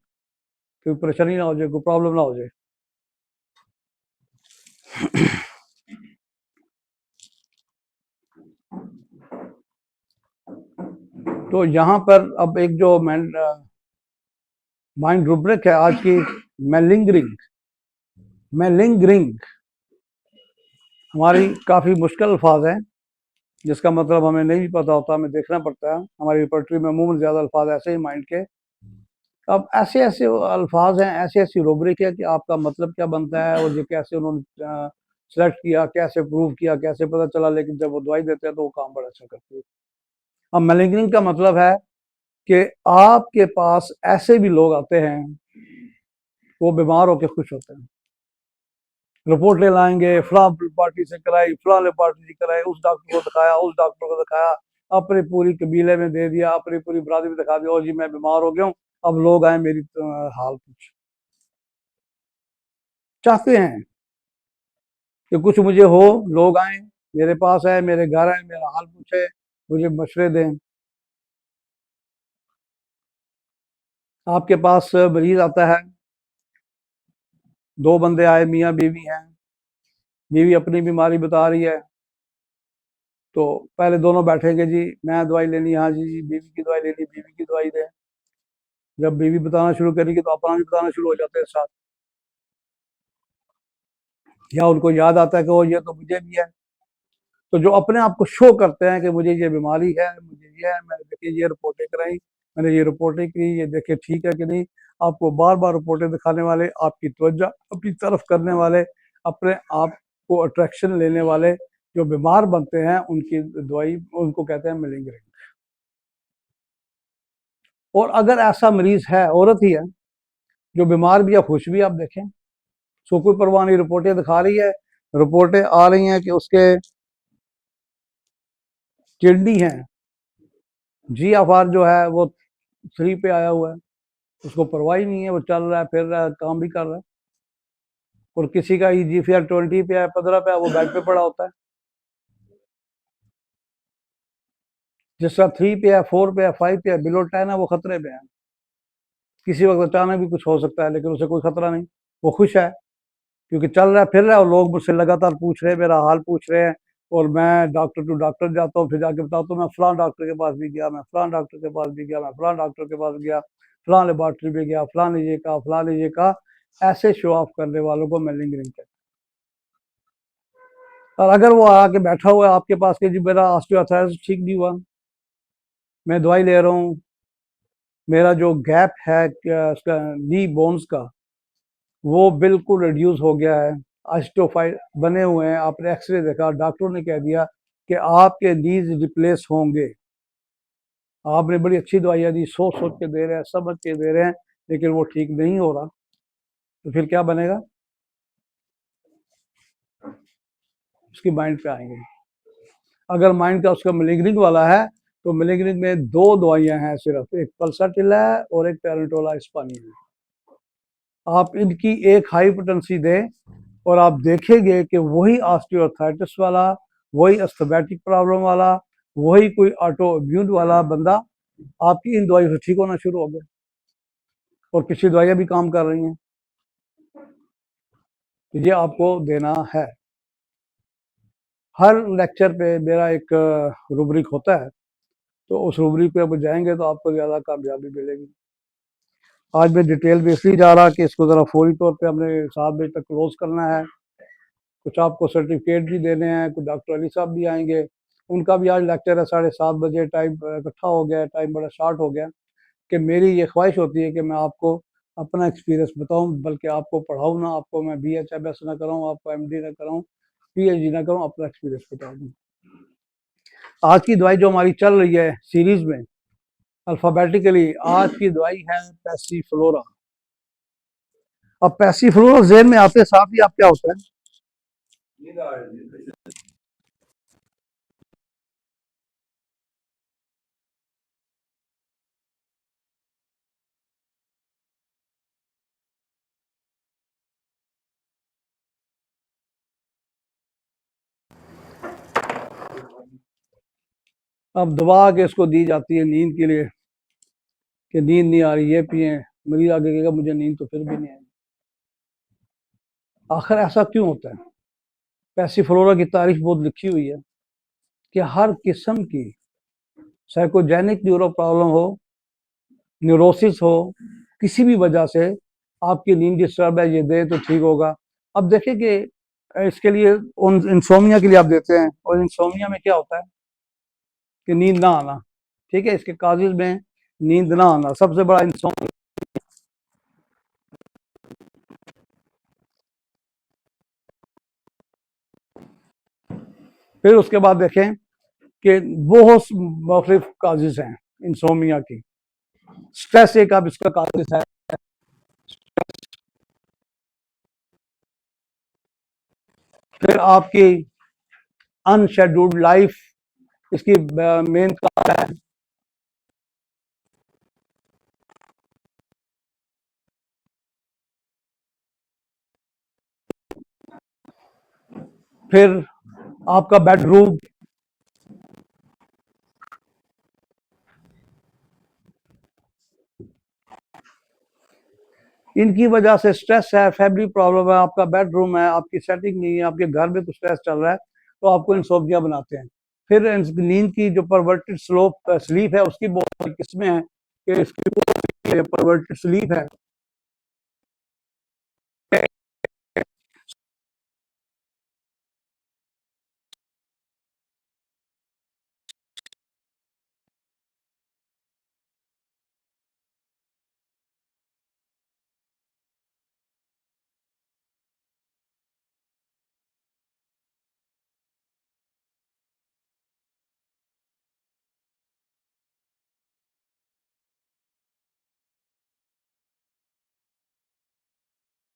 कोई परेशानी ना हो जाए, कोई प्रॉब्लम ना हो जाए। तो यहाँ पर अब एक जो माइंड रूब्रिक है आज की, मैलिंगरिंग। मैलिंगरिंग हमारी काफ़ी मुश्किल अल्फाज हैं, जिसका मतलब हमें नहीं भी पता होता, हमें देखना पड़ता है। हमारी रिपर्टरी में अमूमन ज़्यादा अल्फाज ऐसे ही माइंड के। अब ऐसे ऐसे अल्फाज हैं, ऐसी ऐसी रूब्रिक है कि आपका मतलब क्या बनता है, और ये कैसे उन्होंने सेलेक्ट किया, कैसे प्रूव किया, कैसे पता चला, लेकिन जब वो दवाई देते हैं तो वो काम बड़ा अच्छा करती है। अब मैलिंगरिंग का मतलब है कि आपके पास ऐसे भी लोग आते हैं, वो बीमार होकर खुश होते हैं, रिपोर्ट ले लाएंगे, फलां पार्टी से कराई, फलां पार्टी से कराई, उस डॉक्टर को दिखाया, उस डॉक्टर को दिखाया, अपने पूरी कबीले में दे दिया, अपनी पूरी बरादरी में दिखा दिया, और जी मैं बीमार हो गया हूँ, अब लोग आए मेरी हाल पूछ। चाहते हैं कि कुछ मुझे हो, लोग आए मेरे पास, आए मेरे घर, आए मेरा हाल पूछे, मुझे मशवरे दें। आपके पास मरीज आता है, 2 बंदे आए, मियाँ बीवी हैं, बीवी अपनी बीमारी बता रही है, तो पहले दोनों बैठेंगे, जी मैं दवाई लेनी, हाँ जी जी, बीवी की दवाई लेनी, बीवी की दवाई दें। जब बीवी बताना शुरू करेगी तो अपना भी बताना शुरू हो जाते हैं साथ, या उनको याद आता है कि वो ये तो मुझे भी है। तो जो अपने आप को शो करते हैं कि मुझे ये बीमारी है, मुझे ये है, मैंने देखिए ये रिपोर्टें कराई, मैंने ये रिपोर्टें की, ये देखे ठीक है कि नहीं, आपको बार बार रिपोर्टें दिखाने वाले, आपकी तवज्जो अपनी तरफ करने वाले, अपने आप को अट्रैक्शन लेने वाले जो बीमार बनते हैं, उनकी दवाई, उनको कहते हैं मिलेंगे। और अगर ऐसा मरीज है, औरत ही है, जो बीमार भी या खुश भी, आप देखें, सो कोई परवाह नहीं, रिपोर्टें दिखा रही है, रिपोर्टें आ रही हैं कि उसके किडनी है, जी एफ आर जो है वो 3 पे आया हुआ है, उसको परवाह ही नहीं है, वो चल रहा है, फिर रहा है, काम भी कर रहा है। और किसी का जी फी आर 20 पे है, 15 पे है, वो बेड पे पड़ा होता है। जिस तरह 3 पे है, 4 पे है, 5 पे है, बिलो 10 है, वो खतरे पे है। किसी वक्त अचानक भी कुछ हो सकता है, लेकिन उसे कोई खतरा नहीं, वो खुश है क्योंकि चल रहा है फिर रहा है। और लोग मुझसे लगातार पूछ रहे हैं, मेरा हाल पूछ रहे हैं, और मैं डॉक्टर टू डॉक्टर जाता हूँ, फिर जाके बताता हूँ मैं फलां डॉक्टर के पास भी गया, मैं फलां डॉक्टर के पास भी गया, मैं फलां डॉक्टर के पास गया, फलां लेबॉर्ट्री में गया, फलां ने ये कहा, फलां ने ये कहा। ऐसे शो ऑफ करने वालों को मैं लिंगरिंग कहता हूँ। और अगर वो आके बैठा हुआ है आपके पास कि जी मेरा ऑस्टियोआर्थराइटिस ठीक नहीं हुआ, मैं दवाई ले रहा हूँ, मेरा जो गैप है उसका नी बोन्स का, वो बिल्कुल रिड्यूस हो गया है, ऑस्टियोफाइट बने हुए हैं, आपने एक्सरे देखा, डॉक्टर ने कह दिया कि आपके नीज रिप्लेस होंगे, आपने बड़ी अच्छी दवाइयाँ दी, सोच सोच के दे रहे हैं, समझ के दे रहे हैं, लेकिन वो ठीक नहीं हो रहा, तो फिर क्या बनेगा? उसकी माइंड पे आएंगे। अगर माइंड का उसका मेलिग्निंग वाला है, तो मेलिग्निंग में दो दवाइयाँ हैं सिर्फ, एक पल्साटिला है और एक पैरेंटोला स्पानी है। आप इनकी एक हाइपरटेंसी दें और आप देखेंगे कि वही ऑस्टियोआर्थराइटिस वाला, वही अस्थमैटिक प्रॉब्लम वाला, वही कोई ऑटो इम्यून वाला बंदा आपकी इन दवाइयों से ठीक होना शुरू हो गया, और पिछली दवाइयाँ भी काम कर रही हैं। तो ये आपको देना है। हर लेक्चर पे मेरा एक रूब्रिक होता है, तो उस रूब्रिक पे आप जाएंगे तो आपको ज़्यादा कामयाबी मिलेगी। आज मैं डिटेल में इसलिए जा रहा कि इसको ज़रा फौरी तौर पे हमने 7 बजे तक क्लोज करना है। कुछ आपको सर्टिफिकेट भी देने हैं, कुछ डॉक्टर अली साहब भी आएंगे, उनका भी आज लेक्चर है 7:30 बजे। टाइम इकट्ठा हो गया है, टाइम बड़ा शार्ट हो गया, कि मेरी ये ख्वाहिश होती है कि मैं आपको अपना एक्सपीरियंस बताऊं, बल्कि आपको पढ़ाऊं ना, आपको मैं BHMS ना कराऊं, आपको MD ना कराऊं, PhD ना कराऊं, अपना एक्सपीरियंस बता दूं। आज की दवाई जो हमारी चल रही है सीरीज में अल्फ़ाबेटिकली, आज की दवाई है पैसिफ्लोरा। अब पैसिफ्लोरा ज़हन में आते साथ ही आप क्या होता है, अब दवा के इसको दी जाती है नींद के लिए, कि नींद नहीं आ रही, ये पिए। मरीज आगे कहेगा मुझे नींद तो फिर भी नहीं आई। आखिर ऐसा क्यों होता है? पैसिफ्लोरा की तारीफ बहुत लिखी हुई है कि हर किस्म की साइकोजेनिक न्यूरो प्रॉब्लम हो, न्यूरोसिस हो, किसी भी वजह से आपकी नींद डिस्टर्ब है, ये दे तो ठीक होगा। अब देखें कि इसके लिए उन इंसोमिया के लिए आप देते हैं, और इंसोमिया में क्या होता है कि नींद ना आना। ठीक है, इसके काजेज में नींद ना आना सबसे बड़ा इंसोमिया। फिर उसके बाद देखें कि बहुत मुख्तलिफ काजेज हैं इंसोमिया की। स्ट्रेस एक अब इसका काजिज है, फिर आपकी अनशेड्यूल्ड लाइफ इसकी मेन कारण है। फिर आपका बेडरूम, इनकी वजह से स्ट्रेस है, फैमिली प्रॉब्लम है, आपका बेडरूम है, आपकी सेटिंग नहीं है, आपके घर में कुछ स्ट्रेस चल रहा है, तो आपको इंसोम्निया बनाते हैं। फिर नींद की जो परवर्टेड स्लोप स्लीप है, उसकी बहुत सारी किस्में हैं कि इसकी परवर्टेड स्लीप है।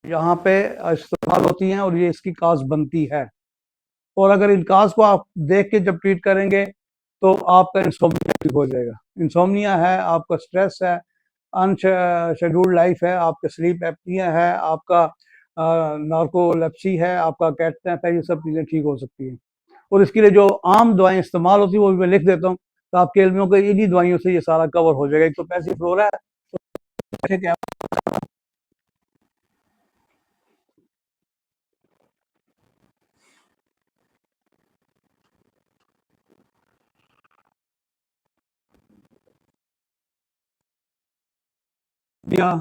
यहाँ पे इस्तेमाल होती हैं, और ये इसकी काज बनती है। और अगर इन काज को आप देख के जब ट्रीट करेंगे, तो आपका इंसोम्निया ठीक हो जाएगा। इंसोम्निया है, आपका स्ट्रेस है, अनशेड्यूल्ड लाइफ है, आपका स्लीप एप्निया है, आपका नार्कोलेप्सी है, आपका कैटनैप है, ये सब चीज़ें ठीक हो सकती हैं। और इसके लिए जो आम दवाएं इस्तेमाल होती हैं वो भी मैं लिख देता हूँ। तो आपके इल्मों को इन्हीं दवाइयों से ये सारा कवर हो जाएगा। एक तो पैसी फ्लोरा है, तो क्या दिया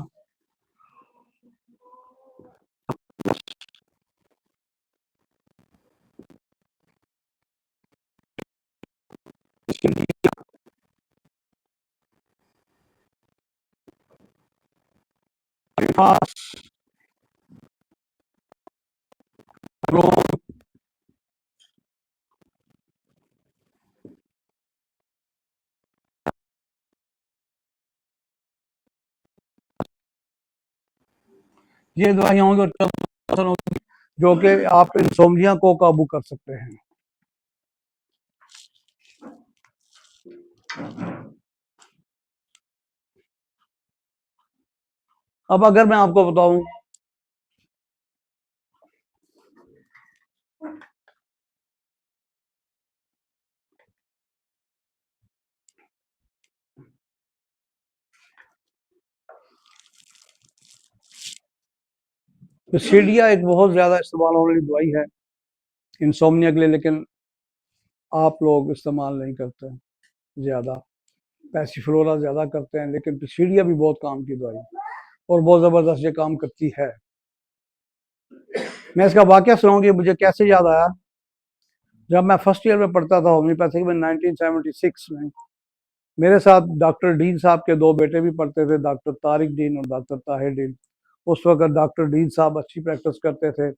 पास ये दवाइयाँ होंगी और जो कि आप इंसोम्निया को काबू कर सकते हैं। अब अगर मैं आपको बताऊं तो सीडिया एक बहुत ज़्यादा इस्तेमाल होने वाली दवाई है इंसोम्निया के लिए, लेकिन आप लोग इस्तेमाल नहीं करते ज़्यादा। पैसिफ्लोरा ज़्यादा करते हैं, लेकिन सीडिया भी बहुत काम की दवाई है और बहुत ज़बरदस्त ये काम करती है। मैं इसका वाक़या सुनाऊंगी, मुझे कैसे याद आया। जब मैं फर्स्ट ईयर में पढ़ता था होम्योपैथिक में 1976 में, मेरे साथ डॉक्टर डीन साहब के दो बेटे भी पढ़ते थे, डॉक्टर तारिक डीन और डॉक्टर ताहिर डीन। उस वक्त डॉक्टर डीन साहब अच्छी प्रैक्टिस करते थे,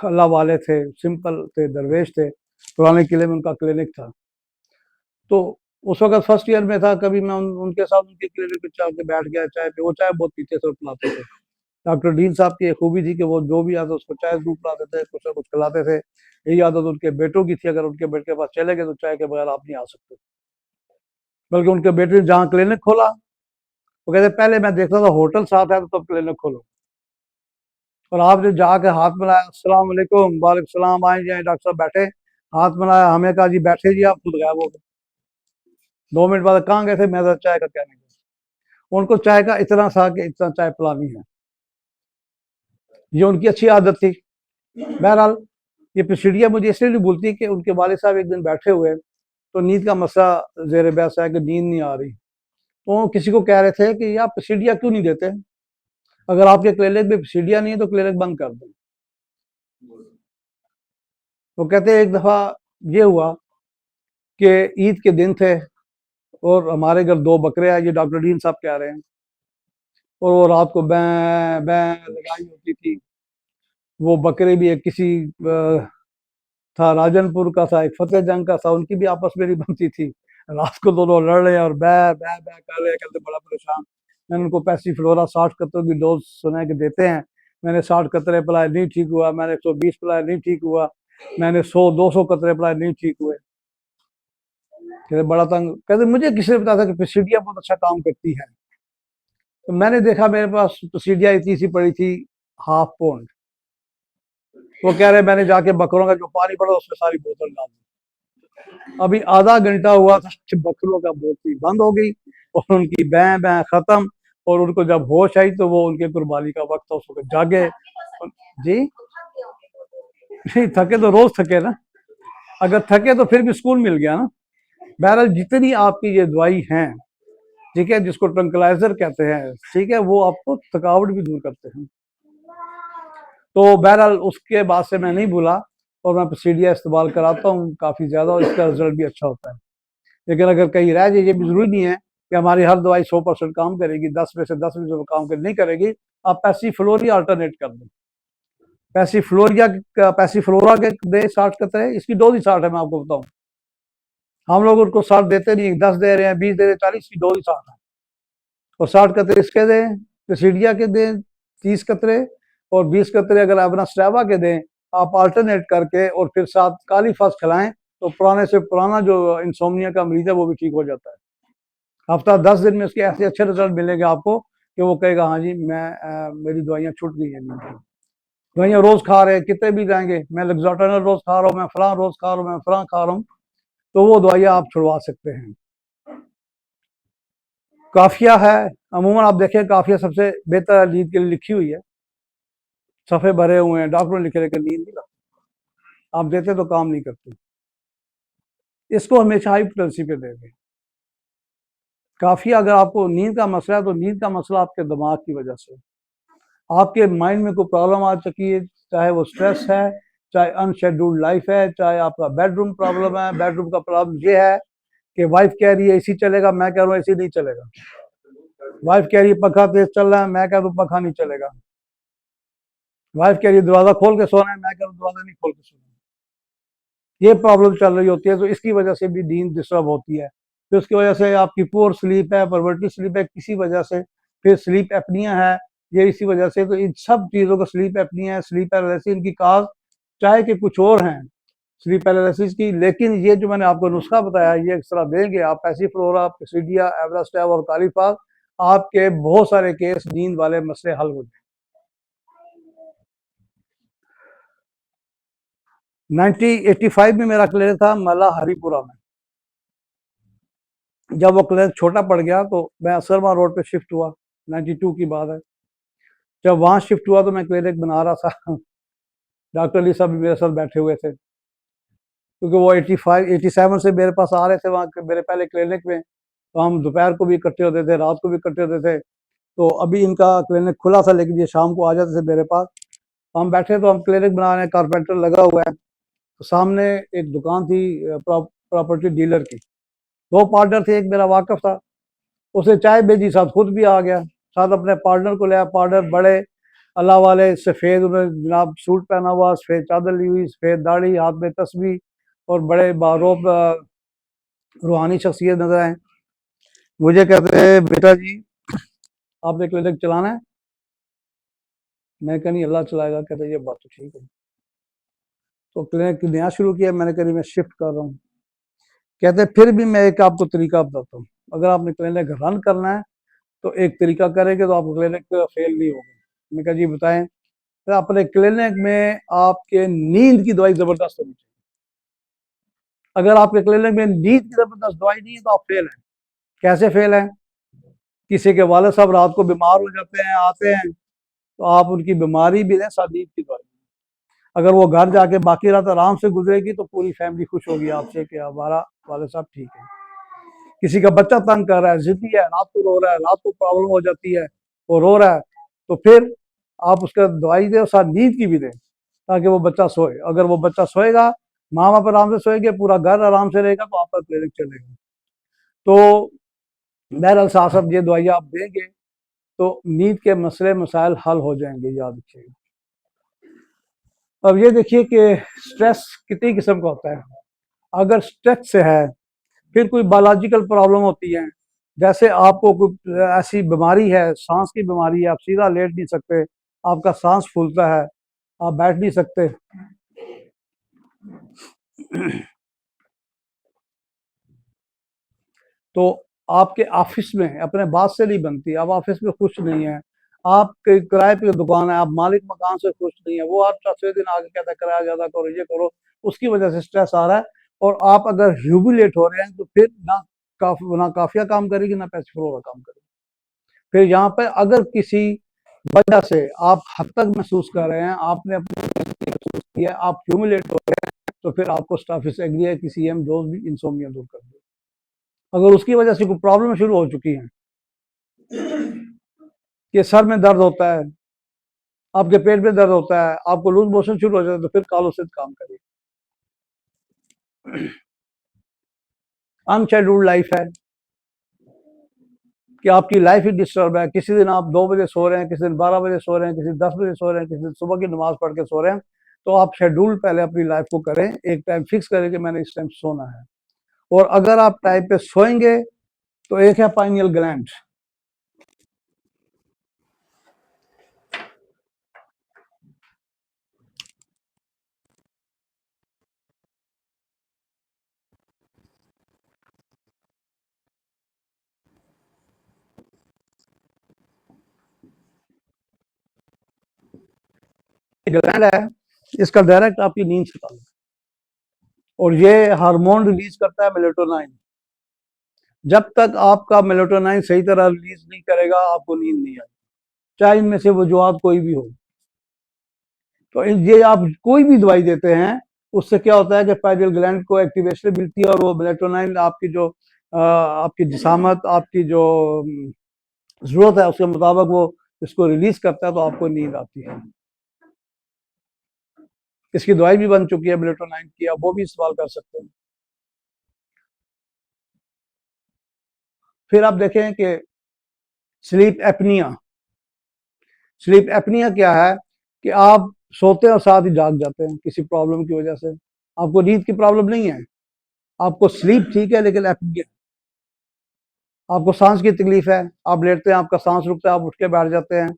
अल्लाह वाले थे, सिंपल थे, दरवेश थे। पुराने किले में उनका क्लिनिक था। तो उस वक्त फर्स्ट ईयर में था, कभी मैं उनके साथ उनके क्लिनिक पे चल के बैठ गया चाय पे। वो चाय बहुत पीते थे और पिलाते थे। डॉक्टर डीन साहब की एक खूबी थी कि वो जो भी आता उसको चाय जरूर पिलाते थे, कुछ ना कुछ खिलाते थे। यही आदत उनके बेटों की थी, अगर उनके बेटे के पास चले गए तो चाय के बगैर आप नहीं आ सकते। बल्कि उनके बेटे ने जहाँ क्लिनिक खोला, वो कहते पहले मैं देखता था होटल साथ है तो तब क्लिनिक खोलो, और आपने जाके हाथ मिलाया, अस्सलाम वालेकुम, वालेकुम सलाम, आए जाए डॉक्टर साहब बैठे, हाथ मिलाया, हमें कहा जी बैठे जी, आप खुद गायब हो गए। 2 मिनट बाद कहाँ गए थे, मैं तो चाय का कहने गया। उनको चाय का इतना सा कि इतना चाय पिलानी है, ये उनकी अच्छी आदत थी। बहरहाल ये पिसीडिया मुझे इसलिए नहीं भूलती कि उनके वाले साहब एक दिन बैठे हुए, तो नींद का मसला जेर बहस है कि नींद नहीं आ रही। तो वो किसी को कह रहे थे कि आप पिसीडिया क्यों नहीं देते, अगर आपके क्लिनिक में पिसीडिया नहीं है तो क्लिनिक बंद कर दो। वो कहते एक दफ़ा ये हुआ कि ईद के दिन थे और हमारे घर दो बकरे आए, ये डॉक्टर डीन साहब कह रहे हैं, और वो रात को बैं बैं लगाई होती थी। वो बकरे भी एक किसी था राजनपुर का था, एक फतेह जंग का था, उनकी भी आपस में नहीं बनती थी। रात को दोनों लड़ रहे हैं और बै बै बै कर रहे हैं, कहते बड़ा परेशान। मैंने उनको पैसी फ्लोरा 60 कतरों की डोज सुना के देते हैं। मैंने 60 कतरे पिलाए, नहीं ठीक हुआ। मैंने 120 पिलाए, नहीं ठीक हुआ। मैंने 100 200 कतरे पिलाए, नहीं ठीक हुए। कहते बड़ा तंग, कहते मुझे किसी ने बताया था कि पिसीडिया बहुत अच्छा काम करती है। तो मैंने देखा मेरे पास पिसीडिया इतनी सी पड़ी थी, हाफ पाउंड। वो कह रहे मैंने जाके बकरों का जो पानी पड़ा उसमें सारी बोतल डाल दी। अभी आधा घंटा हुआ था कि बकरों का बोतल बंद हो गई और उनकी बैं बैं खत्म। और उनको जब होश आई तो वो उनके कुर्बानी का वक्त था, उस वक्त जागे। जी नहीं थके तो रोज थके ना, अगर थके तो फिर भी स्कूल मिल गया ना। बहरहाल जितनी आपकी ये दवाई है, ठीक है, जिसको ट्रंकलाइजर कहते हैं, ठीक है, वो आपको थकावट भी दूर करते हैं। तो बहरहाल उसके बाद से मैं नहीं भूला और मैं पसीडिया इस्तेमाल कराता हूँ काफ़ी ज़्यादा, और इसका रिजल्ट भी अच्छा होता है। लेकिन अगर कहीं रह जाए, ये भी जरूरी नहीं है कि हमारी हर दवाई 100% काम करेगी, 10 में से 10 काम कर नहीं करेगी। आप पैसी फ्लोरिया अल्टरनेट कर दें। पैसी फ्लोरिया पैसी फ्लोरा के दे 60 कतरे, इसकी डोज ही 60 है, मैं आपको बताऊं। हम लोग उनको 60 देते नहीं, 10 दे रहे हैं, 20 दे रहे हैं, 40 की डोज ही 60 है। और 60 कतरे इसके दें, पिसीडिया के दें 30 कतरे, और 20 कतरे अगर अपना स्ट्रावा के दें, आप अल्टरनेट करके, और फिर साथ काली फस खिलाएं, तो पुराने से पुराना जो इंसोमिया का मरीज है वो भी ठीक हो जाता है। हफ्ता 10 दिन में उसके ऐसे अच्छे रिजल्ट मिलेंगे आपको कि वो कहेगा हाँ जी मैं मेरी दवाइयाँ छूट गई हैं, दवाइयाँ रोज खा रहे हैं, कितने भी जाएंगे, मैं लग्जाटनल रोज खा रहा हूँ, मैं फलां रोज खा रहा हूँ, मैं फलां खा रहा हूँ। तो वो दवाइयाँ आप छुड़वा सकते हैं। काफिया है, अमूमन आप देखें काफिया सबसे बेहतर नींद के लिए लिखी हुई है, सफ़े भरे हुए हैं, डॉक्टर ने लिखे, लेकिन नींद नहीं लगती, आप देते तो काम नहीं करती। इसको हमेशा हाई पोटेंसी पे देंगे। काफिया, अगर आपको नींद का मसला है तो नींद का मसला आपके दिमाग की वजह से, आपके माइंड में कोई प्रॉब्लम आ चुकी है, चाहे वो स्ट्रेस है, चाहे अनशेड्यूल्ड लाइफ है, चाहे आपका बेडरूम प्रॉब्लम है। बेडरूम का प्रॉब्लम ये है कि वाइफ कह रही है एसी चलेगा, मैं कह रहा हूँ एसी नहीं चलेगा। वाइफ कह रही है पंखा तेज चल रहा है, मैं कह रहा हूँ पंखा नहीं चलेगा। वाइफ कह रही है दरवाजा खोल के सोना है, मैं कह रहा हूँ दरवाजा नहीं खोल के सोना है। ये प्रॉब्लम चल रही होती है, तो इसकी वजह से भी नींद डिस्टर्ब होती है। फिर उसकी वजह से आपकी पुअर स्लीप है, परवर्टी स्लीप है किसी वजह से, फिर स्लीप एपनिया है, ये इसी वजह से। तो इन सब चीज़ों को, स्लीप एपनिया है, स्लीप पैरालिसिस, इनकी काज चाहे कि कुछ और हैं स्लीप पैरालिसिस की, लेकिन ये जो मैंने आपको नुस्खा बताया, ये इस तरह देंगे आप, पैसिफ्लोरा, पिसिडिया, एवरास्टैब और कालीफास, आपके बहुत सारे केस नींद वाले मसले हल हो जाए। 1985 में मेरा क्लिनिक था मला हरिपुरा में। जब वो क्लिनिक छोटा पड़ गया तो मैं असरमा रोड पे शिफ्ट हुआ, 92 की बात है। जब वहाँ शिफ्ट हुआ तो मैं क्लिनिक बना रहा था डॉक्टर अली साहब भी मेरे साथ बैठे हुए थे, क्योंकि वो 85 87 से मेरे पास आ रहे थे वहाँ मेरे पहले क्लिनिक में। तो हम दोपहर को भी इकट्ठे होते थे, रात को भी इकट्ठे होते थे। तो अभी इनका क्लिनिक खुला था, लेकिन ये शाम को आ जाते थे मेरे पास। हम बैठे तो हम क्लिनिक बना रहे हैं, कारपेंटर लगा हुआ है, तो सामने एक दुकान थी प्रॉपर्टी डीलर की। दो पार्टनर थे, एक मेरा वाकफ था, उसे चाय भेजी, साथ खुद भी आ गया, साथ अपने पार्टनर को लिया। पार्टनर बड़े अल्लाह वाले, सफ़ेद उन्होंने जनाब सूट पहना हुआ, सफ़ेद चादर ली हुई, सफ़ेद दाढ़ी, हाथ में तस्बीह, और बड़े बारोब रूहानी शख्सियत नजर आए। मुझे कहते हैं बेटा जी आपने क्लिनिक चलाना है? मैं कहा नहीं, अल्लाह चलाएगा। कहते ये बात तो ठीक है। तो क्लिनिक नया शुरू किया, मैंने कहा मैं शिफ्ट कर रहा हूँ। कहते फिर भी मैं एक आपको तरीका बताता हूँ, अगर आपने क्लिनिक रन करना है तो एक तरीका करेंगे तो आपको क्लिनिक फेल नहीं होगा। मैं कहा जी बताएं। तो अपने क्लिनिक में आपके नींद की दवाई जबरदस्त होनी चाहिए। अगर आपके क्लिनिक में नींद की जबरदस्त दवाई नहीं है तो आप फेल हैं। कैसे फेल हैं? किसी के वालिद साहब रात को बीमार हो जाते हैं, आते हैं, तो आप उनकी बीमारी भी दें, साथ नींद की दवाई। अगर वो घर जाके बाकी रात आराम से गुजरेगी तो पूरी फैमिली खुश होगी आपसे कि हमारा वालिद साहब ठीक है। किसी का बच्चा तंग कर रहा है, जिद्दी है, रात को रो रहा है, रात को प्रॉब्लम हो जाती है, वो रो रहा है, तो फिर आप उसका दवाई दें और साथ नींद की भी दें, ताकि वो बच्चा सोए। अगर वो बच्चा सोएगा, माँ बाप आराम से सोएंगे, पूरा घर आराम से रहेगा, तो आपका क्लिनिक चलेगा। तो बहरहाल साहब साहब ये दवाइयाँ आप देंगे तो नींद के मसले मसाइल हल हो जाएंगे, याद रखिएगा। अब ये देखिए कि स्ट्रेस कितनी किस्म का होता है। अगर स्ट्रेस से है, फिर कोई बायोलॉजिकल प्रॉब्लम होती है, जैसे आपको कोई ऐसी बीमारी है, सांस की बीमारी है, आप सीधा लेट नहीं सकते, आपका सांस फूलता है, आप बैठ नहीं सकते। तो आपके ऑफिस में अपने बात से नहीं बनती, आप ऑफिस में खुश नहीं है, आप किराए पे दुकान है, आप मालिक मकान से खुश नहीं है, वो आप चौथे दिन आगे कहता है किराया ज्यादा करो, ये करो, उसकी वजह से स्ट्रेस आ रहा है। और आप अगर ह्यूबिलेट हो रहे हैं तो फिर ना काफिया काम करेगी, ना पैसे फ्लो का काम करेगी। फिर यहाँ पे अगर किसी वजह से आप हद तक महसूस कर रहे हैं, आपने अपनी महसूस किया, आप ह्यूमिलेट हो रहे हैं, तो फिर आपको स्टाफिस एग्री है, किसी एम डोज भी इंसोमिया दूर कर दे। अगर उसकी वजह से कोई प्रॉब्लम शुरू हो चुकी है कि सर में दर्द होता है, आपके पेट में दर्द होता है, आपको लूज मोशन शुरू हो जाता है, तो फिर कालो से काम करिए। अनशेड्यूल्ड लाइफ है कि आपकी लाइफ ही डिस्टर्ब है, किसी दिन आप 2 बजे सो रहे हैं, किसी दिन 12 बजे सो रहे हैं, किसी दिन 10 बजे सो रहे हैं, किसी दिन सुबह की नमाज पढ़ के सो रहे हैं। तो आप शेड्यूल पहले अपनी लाइफ को करें, एक टाइम फिक्स करें कि मैंने इस टाइम सोना है। और अगर आप टाइम पे सोएंगे तो एक है पाइनियल ग्लैंड। ग्लैंड है, इसका डायरेक्ट आपकी नींद से ताल्लुक है। और ये हार्मोन रिलीज करता है मेलेटोनिन। जब तक आपका मेलेटोनिन सही तरह रिलीज नहीं करेगा आपको नींद नहीं आएगी, चाहे इनमें से वजूहत कोई भी हो। तो ये आप कोई भी दवाई देते हैं उससे क्या होता है कि पाइनियल ग्लैंड को एक्टिवेशन मिलती है और वो मेलेटोनिन आपकी जो आपकी जिसामत, आपकी जो जरूरत है उसके मुताबिक वो इसको रिलीज करता है, तो आपको नींद आती है। इसकी दवाई भी बन चुकी है मेलेटोनिन की, आप वो भी इस्तेमाल कर सकते हैं। फिर आप देखें कि स्लीप एपनिया। स्लीप एपनिया क्या है कि आप सोते हैं और साथ ही जाग जाते हैं किसी प्रॉब्लम की वजह से। आपको नींद की प्रॉब्लम नहीं है, आपको स्लीप ठीक है लेकिन एपनिया, आपको सांस की तकलीफ है, आप लेटते हैं आपका सांस रुकता है, आप उठ के बैठ जाते हैं।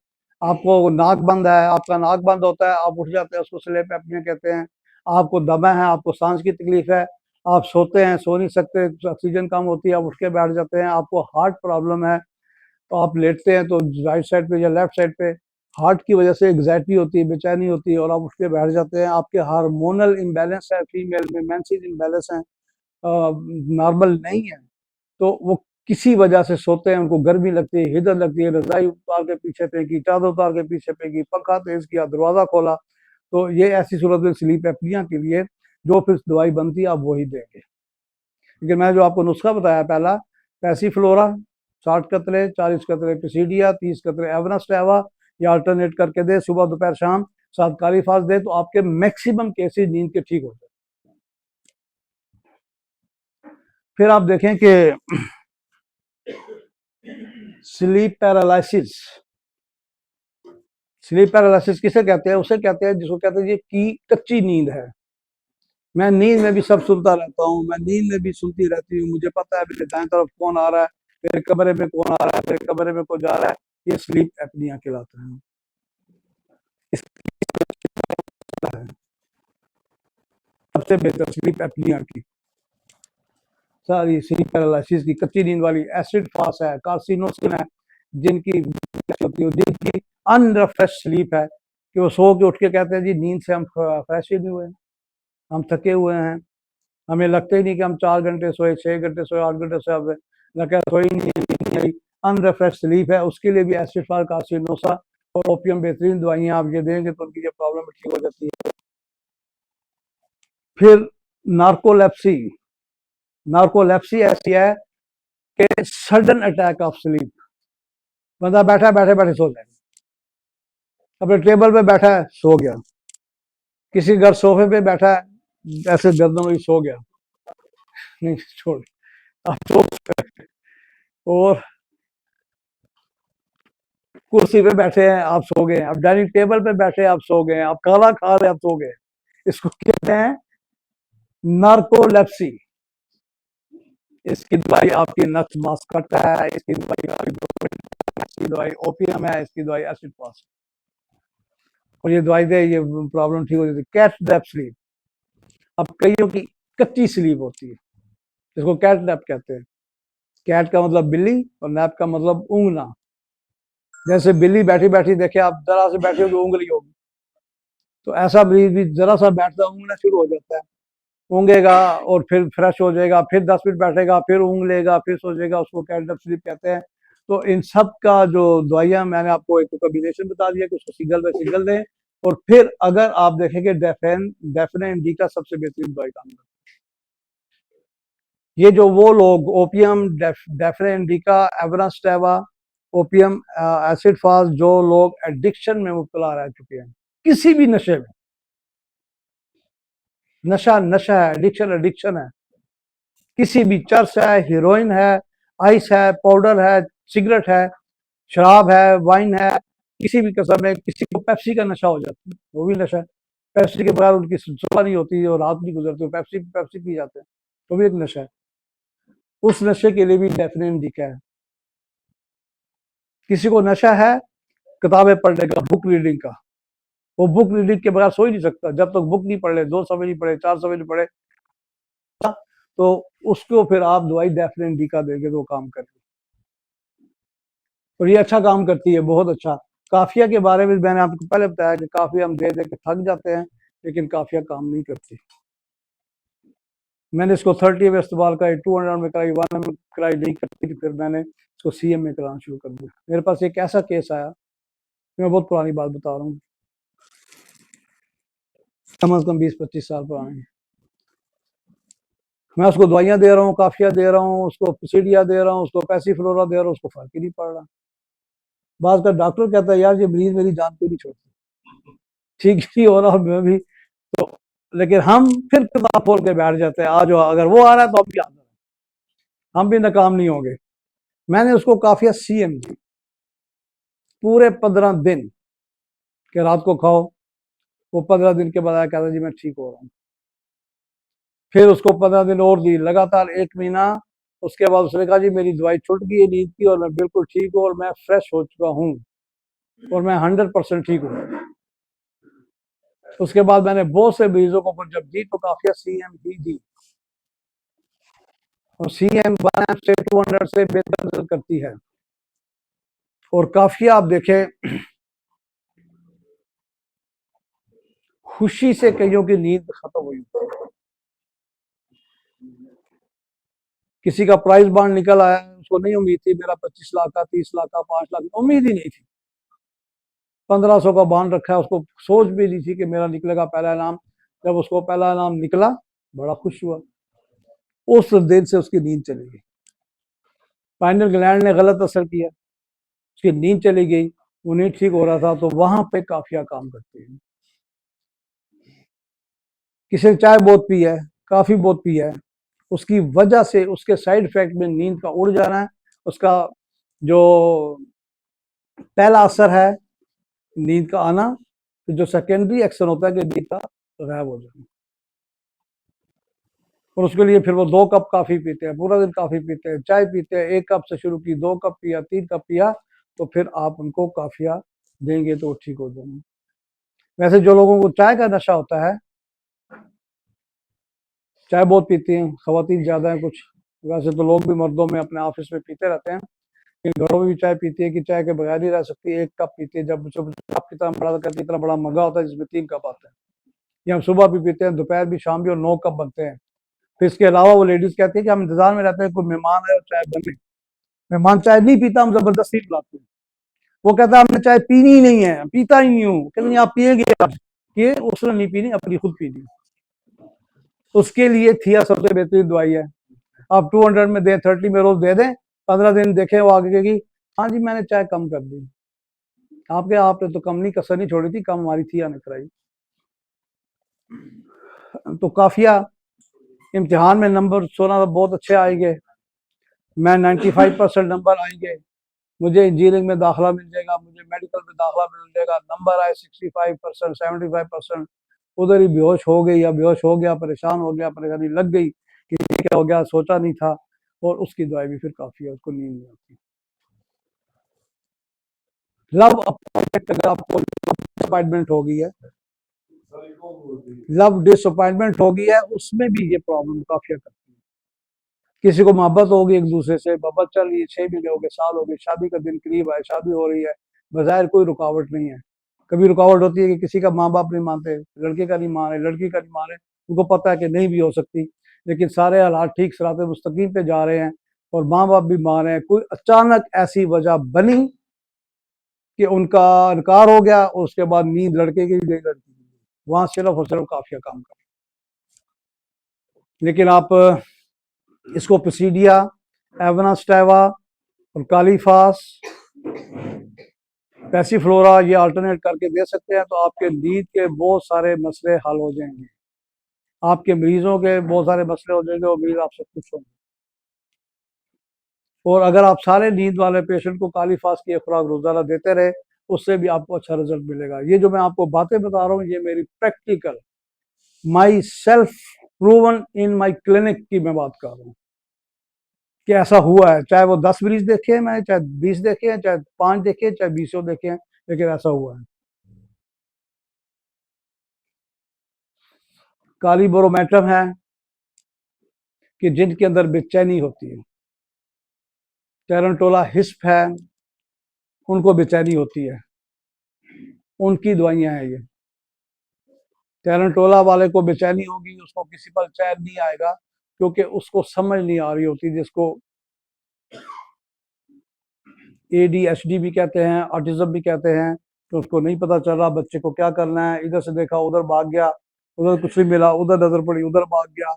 आपको नाक बंद है, आपका नाक बंद होता है, आप उठ जाते हैं, उसको स्लीप एपनिया कहते हैं। आपको दमा है, आपको सांस की तकलीफ है, आप सोते हैं, सो नहीं सकते, ऑक्सीजन कम होती है, आप उठ के बैठ जाते हैं। आपको हार्ट प्रॉब्लम है, तो आप लेटते हैं तो राइट साइड पे या लेफ्ट साइड पे हार्ट की वजह से एग्जाइटी होती है, बेचैनी होती है और आप उठ के बैठ जाते हैं। आपके हार्मोनल इम्बैलेंस है, फीमेल में मेंसेस इम्बैलेंस है, नॉर्मल नहीं है, तो वो किसी वजह से सोते हैं, उनको गर्मी लगती है, हिदर लगती है, रजाई उतार के पीछे फेंकी, चादर उतार के पीछे फेंकी, पंखा तेज किया, दरवाजा खोला, तो ये ऐसी सूरत में स्लीप एपनिया के लिए जो फिर दवाई बनती है आप वही देंगे। लेकिन मैं जो आपको नुस्खा बताया पहला, पैसीफ्लोरा 60 कतरे, 40 कतरे पिसीडिया, 30 कतरे एवनास्टेवा, या अल्टरनेट करके दे, सुबह दोपहर शाम, साथ काली फास दे, तो आपके मैक्सिमम केसेस नींद के ठीक हो जाए। फिर आप देखें कि स्लीप पैरालिसिस। स्लीप पैरालिसिस किसे कहते हैं? उसे कहते हैं जिसको कहते हैं ये की कच्ची नींद है। मैं नींद में भी सब सुनता रहता हूँ, मैं नींद में भी सुनती रहती हूँ, मुझे पता है मेरे दाएं तरफ कौन आ रहा है, मेरे कमरे में कौन आ रहा है, मेरे कमरे में कौन जा रहा है। ये स्लीप एपनिया कहलाता है। सबसे बेहतर स्लीप एपनिया की सारी स्लीप पैरालिसिस की कच्ची नींद वाली एसिड फास है, कार्सिनोसिन है, जिनकी होती है, जिनकी अनरिफ्रेश स्लीप है, कि वो सो के उठ के कहते हैं जी नींद से हम फ्रेश ही नहीं हुए, हम थके हुए हैं, हमें लगता ही नहीं कि हम 4 घंटे सोए, 6 घंटे सोए, 8 घंटे सोए, अब लगा सोई नहीं आई। अनरिफ्रेश स्लीप है, उसके लिए भी एसिड फास, कार्सिनोसा और ओपियम बेहतरीन दवाइयां आप ये देंगे तो उनकी ये प्रॉब्लम ठीक हो जाती है। फिर नार्कोलेप्सी। नार्कोलेप्सी ऐसी है कि सडन अटैक ऑफ स्लीप, बंदा बैठा बैठे बैठे सो जाए, अपने टेबल पे बैठा है सो गया, किसी घर सोफे पे बैठा है ऐसे गर्दन में सो गया, नहीं छोड़, आप सो, और कुर्सी पे बैठे हैं आप सो गए, आप डाइनिंग टेबल पे बैठे आप सो गए, आप खाना खा रहे आप सो गए, इसको कहते हैं नार्कोलेप्सी। इसकी दवाई आपकी नक्स मास्कट है, इसकी दवाई इसकी दवाई ओपियम है, इसकी दवाई एसिड फास, और ये दवाई दे ये प्रॉब्लम ठीक हो जाती है। Cat nap sleep. अब कईयों की कच्ची स्लीप होती है, इसको कैट नैप कहते हैं। कैट का मतलब बिल्ली और नैप का मतलब ऊँगना। जैसे बिल्ली बैठी बैठी देखे आप जरा से बैठे होगी ऊँग ली होगी, तो ऐसा मरीज भी जरा सा बैठता ऊँगना शुरू हो जाता है, ऊँगेगा और फिर फ्रेश हो जाएगा, फिर 10 मिनट बैठेगा, फिर ऊँग लेगा, फिर सो जाएगा, उसको कैट नैप स्लीप कहते हैं। तो इन सब का जो दवाइयाँ मैंने आपको एक कॉम्बिनेशन बता दिया कि उसको सिंगल बाय सिंगल दें, और फिर अगर आप देखेंगे डेफिनेट इंडिका सबसे बेहतरीन दवाई काम करती है। ये जो वो लोग ओपियम, डेफिनेट इंडिका, एवनास्टेवा, ओपियम, एसिड फास, जो लोग एडिक्शन में मुब्तला रह चुके हैं, किसी भी नशे में, नशा नशा है, एडिक्शन एडिक्शन है, किसी भी, चर्स है, हीरोइन है, आइस है, पाउडर है, सिगरेट है, शराब है, वाइन है, किसी भी कसम में, किसी को पेप्सी का नशा हो जाता है, वो भी नशा है। पेप्सी के बगैर उनकी सुबह नहीं होती और रात नहीं गुजरती, पेप्सी पेप्सी पी जाते हैं, तो भी एक नशा है। उस नशे के लिए भी डेफिनेट इंडिका है। किसी को नशा है किताबें पढ़ने का, बुक रीडिंग का, वो बुक रीडिंग के बगैर सो ही नहीं सकता जब तक बुक नहीं पढ़ ले, 2 समय नहीं पढ़े, 4 समय नहीं पढ़े, तो उसको फिर आप दवाई डेफिनेट इंडिका देंगे तो वो काम करेगी, और ये अच्छा काम करती है, बहुत अच्छा। काफिया के बारे में मैंने आपको पहले बताया कि काफिया हम दे दे के थक जाते हैं, लेकिन काफिया काम नहीं करती। मैंने इसको 30 में इस्तेमाल कराई, 200 में कराई, 1 में कराई, नहीं करती थी, फिर मैंने इसको CM में कराना शुरू कर दिया। मेरे पास एक ऐसा केस आया, मैं बहुत पुरानी बात बता रहा हूँ, कम से कम 20-25 साल पुरानी। मैं उसको दवाइयाँ दे रहा हूँ, काफिया दे रहा हूँ, उसको पसीडिया दे रहा हूँ, उसको पैसिफ्लोरा दे रहा हूँ, उसको फर्क ही नहीं पड़ रहा। बाद का डॉक्टर कहता है यार ये मरीज मेरी जान क्यों नहीं छोड़ती, ठीक ही हो रहा, मैं भी तो, लेकिन हम फिर किताब खोल के बैठ जाते हैं, आज अगर वो आ रहा है तो हम भी आ रहे हैं, हम भी नाकाम नहीं होंगे। मैंने उसको काफिया CM दी, पूरे 15 दिन के रात को खाओ, वो 15 दिन के बाद आया, कहता जी मैं ठीक हो रहा हूँ। फिर उसको 15 दिन और दी, लगातार 1 महीना। उसके बाद उसने कहा जी मेरी दवाई छुट गई है नींद की और मैं बिल्कुल ठीक हूँ और मैं फ्रेश हो चुका हूँ और मैं 100% ठीक हूँ। उसके बाद मैंने बहुत से मरीजों को जब दी तो काफिया CM ही दी, और CM 1 से 200 से बेहतर रिजल्ट करती है। और काफिया आप देखें, खुशी से कईयों की नींद खत्म हुई, किसी का प्राइस बॉन्ड निकल आया, उसको नहीं उम्मीद थी मेरा 25 लाख का, 30 लाख का, 5 लाख, उम्मीद ही नहीं थी। 1500 का बॉन्ड रखा है, उसको सोच भी नहीं थी कि मेरा निकलेगा पहला इनाम। जब उसको पहला इनाम निकला, बड़ा खुश हुआ। उस दिन से उसकी नींद चली गई, पाइनियल ग्लैंड ने गलत असर किया, उसकी नींद चली गई, वो नहीं ठीक हो रहा था। तो वहां पे काफिया काम करती है। किसी ने चाय बहुत पी है, काफी बहुत पी है, उसकी वजह से उसके साइड इफेक्ट में नींद का उड़ जाना है, उसका जो पहला असर है नींद का आना, तो जो सेकेंडरी एक्शन होता है कि नींद का गायब हो जाना। और उसके लिए फिर वो 2 कप काफी पीते हैं, पूरा दिन काफी पीते हैं, चाय पीते हैं, 1 कप से शुरू की, 2 कप पिया, 3 कप पिया, तो फिर आप उनको काफिया देंगे तो ठीक हो जाएंगे। वैसे जो लोगों को चाय का नशा होता है, चाय बहुत पीती हैं खवातीन ज्यादा है कुछ, वैसे तो लोग भी मर्दों में अपने ऑफिस में पीते रहते हैं, लेकिन घरों में भी चाय पीती है कि चाय के बगैर नहीं रह सकती। 1 कप पीती है, जब कप कितना बड़ा करती, इतना बड़ा मग्गा होता है जिसमें 3 कप आता है। ये हम सुबह भी पीते हैं, दोपहर भी, शाम भी, और 9 कप बनते हैं। फिर इसके अलावा वो लेडीज कहती है कि हम इंतजार में रहते हैं कोई मेहमान है और चाय बने। मेहमान चाय नहीं पीता, हम जबरदस्ती पिलाते हैं। वो कहता है हमने चाय पीनी ही नहीं है, पीता ही नहीं हूँ, कहते नहीं आप पिएंगे, ये उसने नहीं पीनी, अपनी खुद पीनी। उसके लिए थिया सबसे बेहतरीन दवाई है। आप 200 में दे, 30 में रोज दे दें, 15 दिन देखें वो आगे की, हाँ जी मैंने चाय कम कर दी। आपने तो कम नहीं, कसर नहीं छोड़ी थी, कम हमारी थिया ने कराई। तो काफिया इम्तिहान में नंबर 16 बहुत अच्छे आएंगे, मैं 95% नंबर आएंगे, मुझे इंजीनियरिंग में दाखिला मिल जाएगा, मुझे मेडिकल में दाखिला मिल जाएगा, नंबर आए 65%, 75%, उधर ही बेहोश हो गई, या बेहोश हो गया, परेशान हो गया, परेशानी लग गई कि क्या हो गया, सोचा नहीं था, और उसकी दवाई भी फिर काफी है, उसको नींद नहीं आती। लव अपॉइंटमेंट, अगर आपको डिसअपॉइंटमेंट हो गई है, लव डिसअपॉइंटमेंट हो गई है, उसमें भी ये प्रॉब्लम काफी करती है। किसी को मोहब्बत होगी, एक दूसरे से मोहब्बत चल रही है, 6 महीने हो गए, साल हो गए, शादी का दिन करीब आए, शादी हो रही है, बजाय कोई रुकावट नहीं है। कभी रुकावट होती है कि किसी का माँ बाप नहीं मानते, लड़के का नहीं मान रहे, लड़की का नहीं मान रहे, उनको पता है कि नहीं भी हो सकती, लेकिन सारे हालात ठीक सराते मुस्तकीम पे जा रहे हैं और माँ बाप भी मान रहे हैं। कोई अचानक ऐसी वजह बनी कि उनका इनकार हो गया, और उसके बाद नींद लड़के की गई, लड़की की, वहां सिर्फ और सिर्फ काफिया काम कर। लेकिन आप इसको पसीडिया, एवनास्टेवा और कालीफास, पैसीफ्लोरा, ये अल्टरनेट करके दे सकते हैं, तो आपके नींद के बहुत सारे मसले हल हो जाएंगे, आपके मरीजों के बहुत सारे मसले हो जाएंगे, और मरीज आपसे खुश होंगे। और अगर आप सारे नींद वाले पेशेंट को कालीफास की खुराक रोजाना देते रहे, उससे भी आपको अच्छा रिजल्ट मिलेगा। ये जो मैं आपको बातें बता रहा हूँ, ये मेरी practical, my self proven in my clinic की मैं बात कर रहा हूँ कि ऐसा हुआ है। चाहे वो 10 मरीज देखे हैं मैंने, चाहे 20 देखे हैं, चाहे 5 देखे हैं, चाहे 20 देखे हैं, लेकिन ऐसा हुआ है। काली बोरोमेटम है कि जिनके अंदर बेचैनी होती है, टेरंटोला हिस्प है, उनको बेचैनी होती है, उनकी दवाइयां हैं ये। टेरंटोला वाले को बेचैनी होगी, उसको किसी पर चैन नहीं आएगा, क्योंकि उसको समझ नहीं आ रही होती, जिसको ADHD भी कहते हैं, ऑटिज्म भी कहते हैं। तो उसको नहीं पता चल रहा बच्चे को क्या करना है, इधर से देखा उधर भाग गया, उधर कुछ नहीं मिला, उधर नजर पड़ी उधर भाग गया,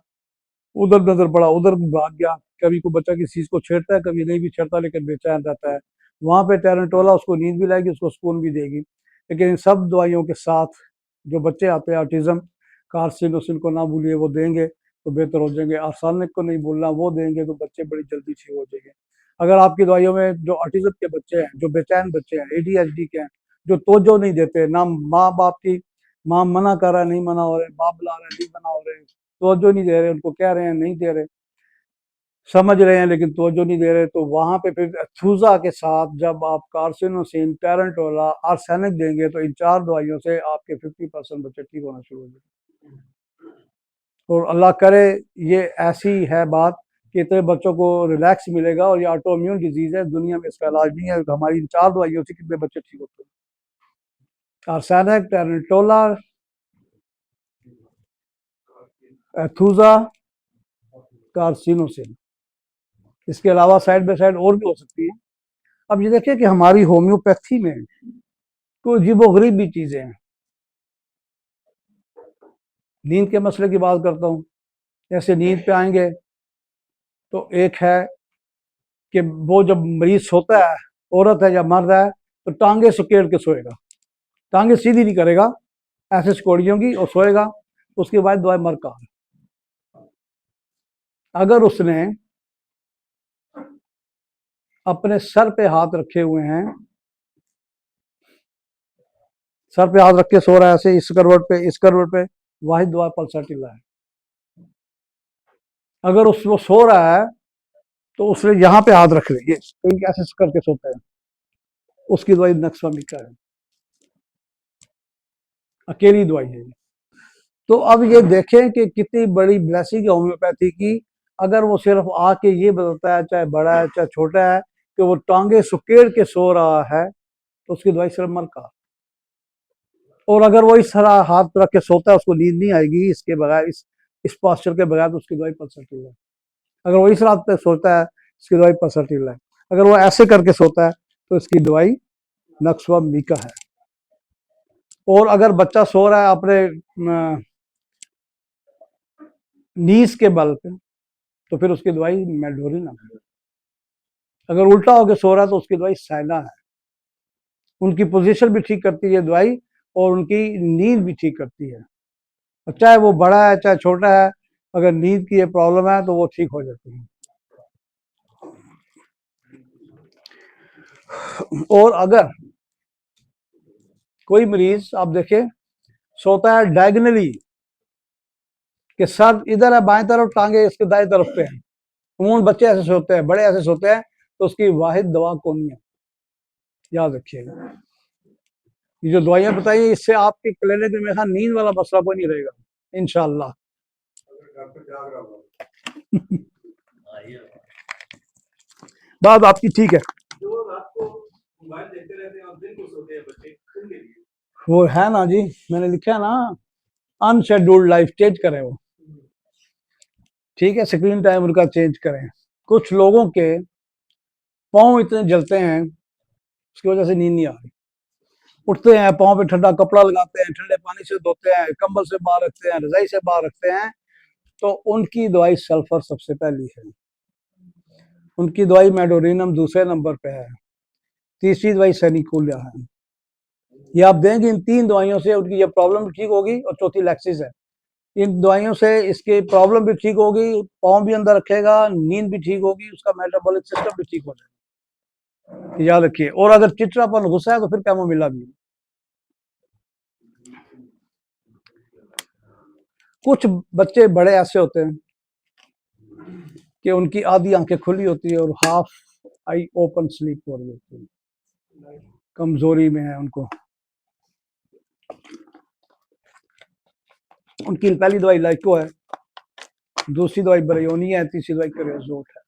उधर नजर पड़ा उधर भी भाग गया। कभी को बच्चा किसी चीज को छेड़ता है, कभी नहीं भी छेड़ता, लेकिन बेचैन रहता है। वहां पे टैरेंटोला उसको नींद भी लाएगी, उसको सुकून भी देगी। लेकिन इन सब दवाइयों के साथ जो बच्चे आते हैं ऑटिज्म, कार्सिनोसिन को ना भूलिए, वो देंगे तो बेहतर हो जाएंगे। आर्सेनिक को नहीं भूलना, वो देंगे तो बच्चे बड़ी जल्दी ठीक हो जाएंगे। अगर आपकी दवाइयों में जो ऑटिज्म के बच्चे हैं, जो बेचैन बच्चे हैं, ADHD के हैं, जो तवज्जो नहीं देते, ना माँ बाप की, माँ मना कर रहा है नहीं मना हो रहे, बाप बुला रहे नहीं मना हो रहे, तवज्जो नहीं दे रहे, उनको कह रहे हैं नहीं दे रहे, समझ रहे हैं लेकिन तवज्जो नहीं दे रहे, तो वहां पे फिर थूजा के साथ जब आप कार्सिनोसिन, टैरेंटोला, आर्सेनिक देंगे तो इन 4 दवाइयों से आपके 50% बच्चे ठीक होना शुरू हो जाएंगे। और अल्लाह करे ये ऐसी है बात कि इतने बच्चों को रिलैक्स मिलेगा। और ये ऑटो इम्यून डिजीज है, दुनिया में इसका इलाज नहीं है। हमारी इन 4 दवाइयों से कितने बच्चे ठीक होते हैं, आर्सेनिक, टैरेंटोला, एथूजा, कार्सिनोसिन। इसके अलावा साइड बाय साइड और भी हो सकती है। अब ये देखिए कि हमारी होम्योपैथी में कोई अजीबोगरीब भी चीजें हैं। नींद के मसले की बात करता हूँ। जैसे नींद पे आएंगे तो एक है कि वो जब मरीज सोता है, औरत है या मर्द है, तो टांगे सुकेड़ के सोएगा, टांगे सीधी नहीं करेगा, ऐसे सिकोड़ी होंगी और सोएगा। उसके बाद दवाई मरका। अगर उसने अपने सर पे हाथ रखे हुए हैं, सर पे हाथ रख के सो रहा है ऐसे, इस करवट पे इस करवट पे, वाहिद दवा पल्साटिला है। अगर वो सो रहा है तो उसने यहाँ पे हाथ रख लिए, तो ऐसे करके सोता है, उसकी दवाई नक्सवामिका है, अकेली दवाई है। तो अब ये देखें कि कितनी बड़ी ब्लेसिंग है होम्योपैथी की। अगर वो सिर्फ आके ये बताता है, चाहे बड़ा है चाहे छोटा है, कि वो टांगे सुकेड़ के सो रहा है, तो उसकी दवाई सिर्फ मरका। और अगर वो इस तरह हाथ रख के सोता है, उसको नींद नहीं आएगी इसके बगैर, इस पास्चर के बगैर, तो उसकी दवाई पल्सटिल है। अगर वो इस रात पे सोता है, इसकी दवाई पल्सटिल है। अगर वो ऐसे करके सोता है तो इसकी दवाई नक्सवा मीका है। और अगर बच्चा सो रहा है अपने नीज के बल पे, तो फिर उसकी दवाई मेडोरिना है। अगर उल्टा होकर सो रहा है तो उसकी दवाई साइना है। उनकी पोजीशन भी ठीक करती है दवाई, और उनकी नींद भी ठीक करती है। चाहे वो बड़ा है चाहे छोटा है, अगर नींद की ये प्रॉब्लम है तो वो ठीक हो जाती है। और अगर कोई मरीज आप देखें सोता है डायगनली, कि सर इधर है बाएं तरफ, टांगे इसके दाएं तरफ पे हैं, उमूमन बच्चे ऐसे सोते हैं, बड़े ऐसे सोते हैं, तो उसकी वाहिद दवा कौन है, याद रखिएगा। ये जो दवाइयां बताई, इससे आपके क्लिनिक में मेरा नींद वाला मसला कोई नहीं रहेगा इंशाल्लाह। बात आपकी ठीक है। वो है ना जी, मैंने लिखा है ना, अनशेड्यूल्ड लाइफ चेंज करें वो, ठीक है, स्क्रीन टाइम उनका चेंज करें। कुछ लोगों के पाँव इतने जलते हैं, उसकी वजह से नींद नहीं आ रही। उठते हैं, पाँव पे ठंडा कपड़ा लगाते हैं, ठंडे पानी से धोते हैं, कंबल से बाहर रखते हैं, रजाई से बाहर रखते हैं, तो उनकी दवाई सल्फर सबसे पहली है। उनकी दवाई मेडोरिनम दूसरे नंबर पे है, तीसरी दवाई सैनिकुलिया है। ये आप देंगे, इन 3 दवाइयों से उनकी ये प्रॉब्लम ठीक होगी, और चौथी लैक्सिस है। इन दवाइयों से इसकी प्रॉब्लम भी ठीक होगी, पाँव भी अंदर रखेगा, नींद भी ठीक होगी, उसका मेटाबॉलिक सिस्टम भी ठीक हो जाएगा, याद रखिए। और अगर चिड़चिड़ापन, गुस्सा है, तो फिर कैमोमिला भी। कुछ बच्चे बड़े ऐसे होते हैं कि उनकी आधी आंखें खुली होती है और हाफ आई ओपन स्लीप हो रही होती है, कमजोरी में है उनको। उनकी पहली दवाई लाइको है, दूसरी दवाई ब्रेयोनी है, तीसरी दवाई क्रेजोट है।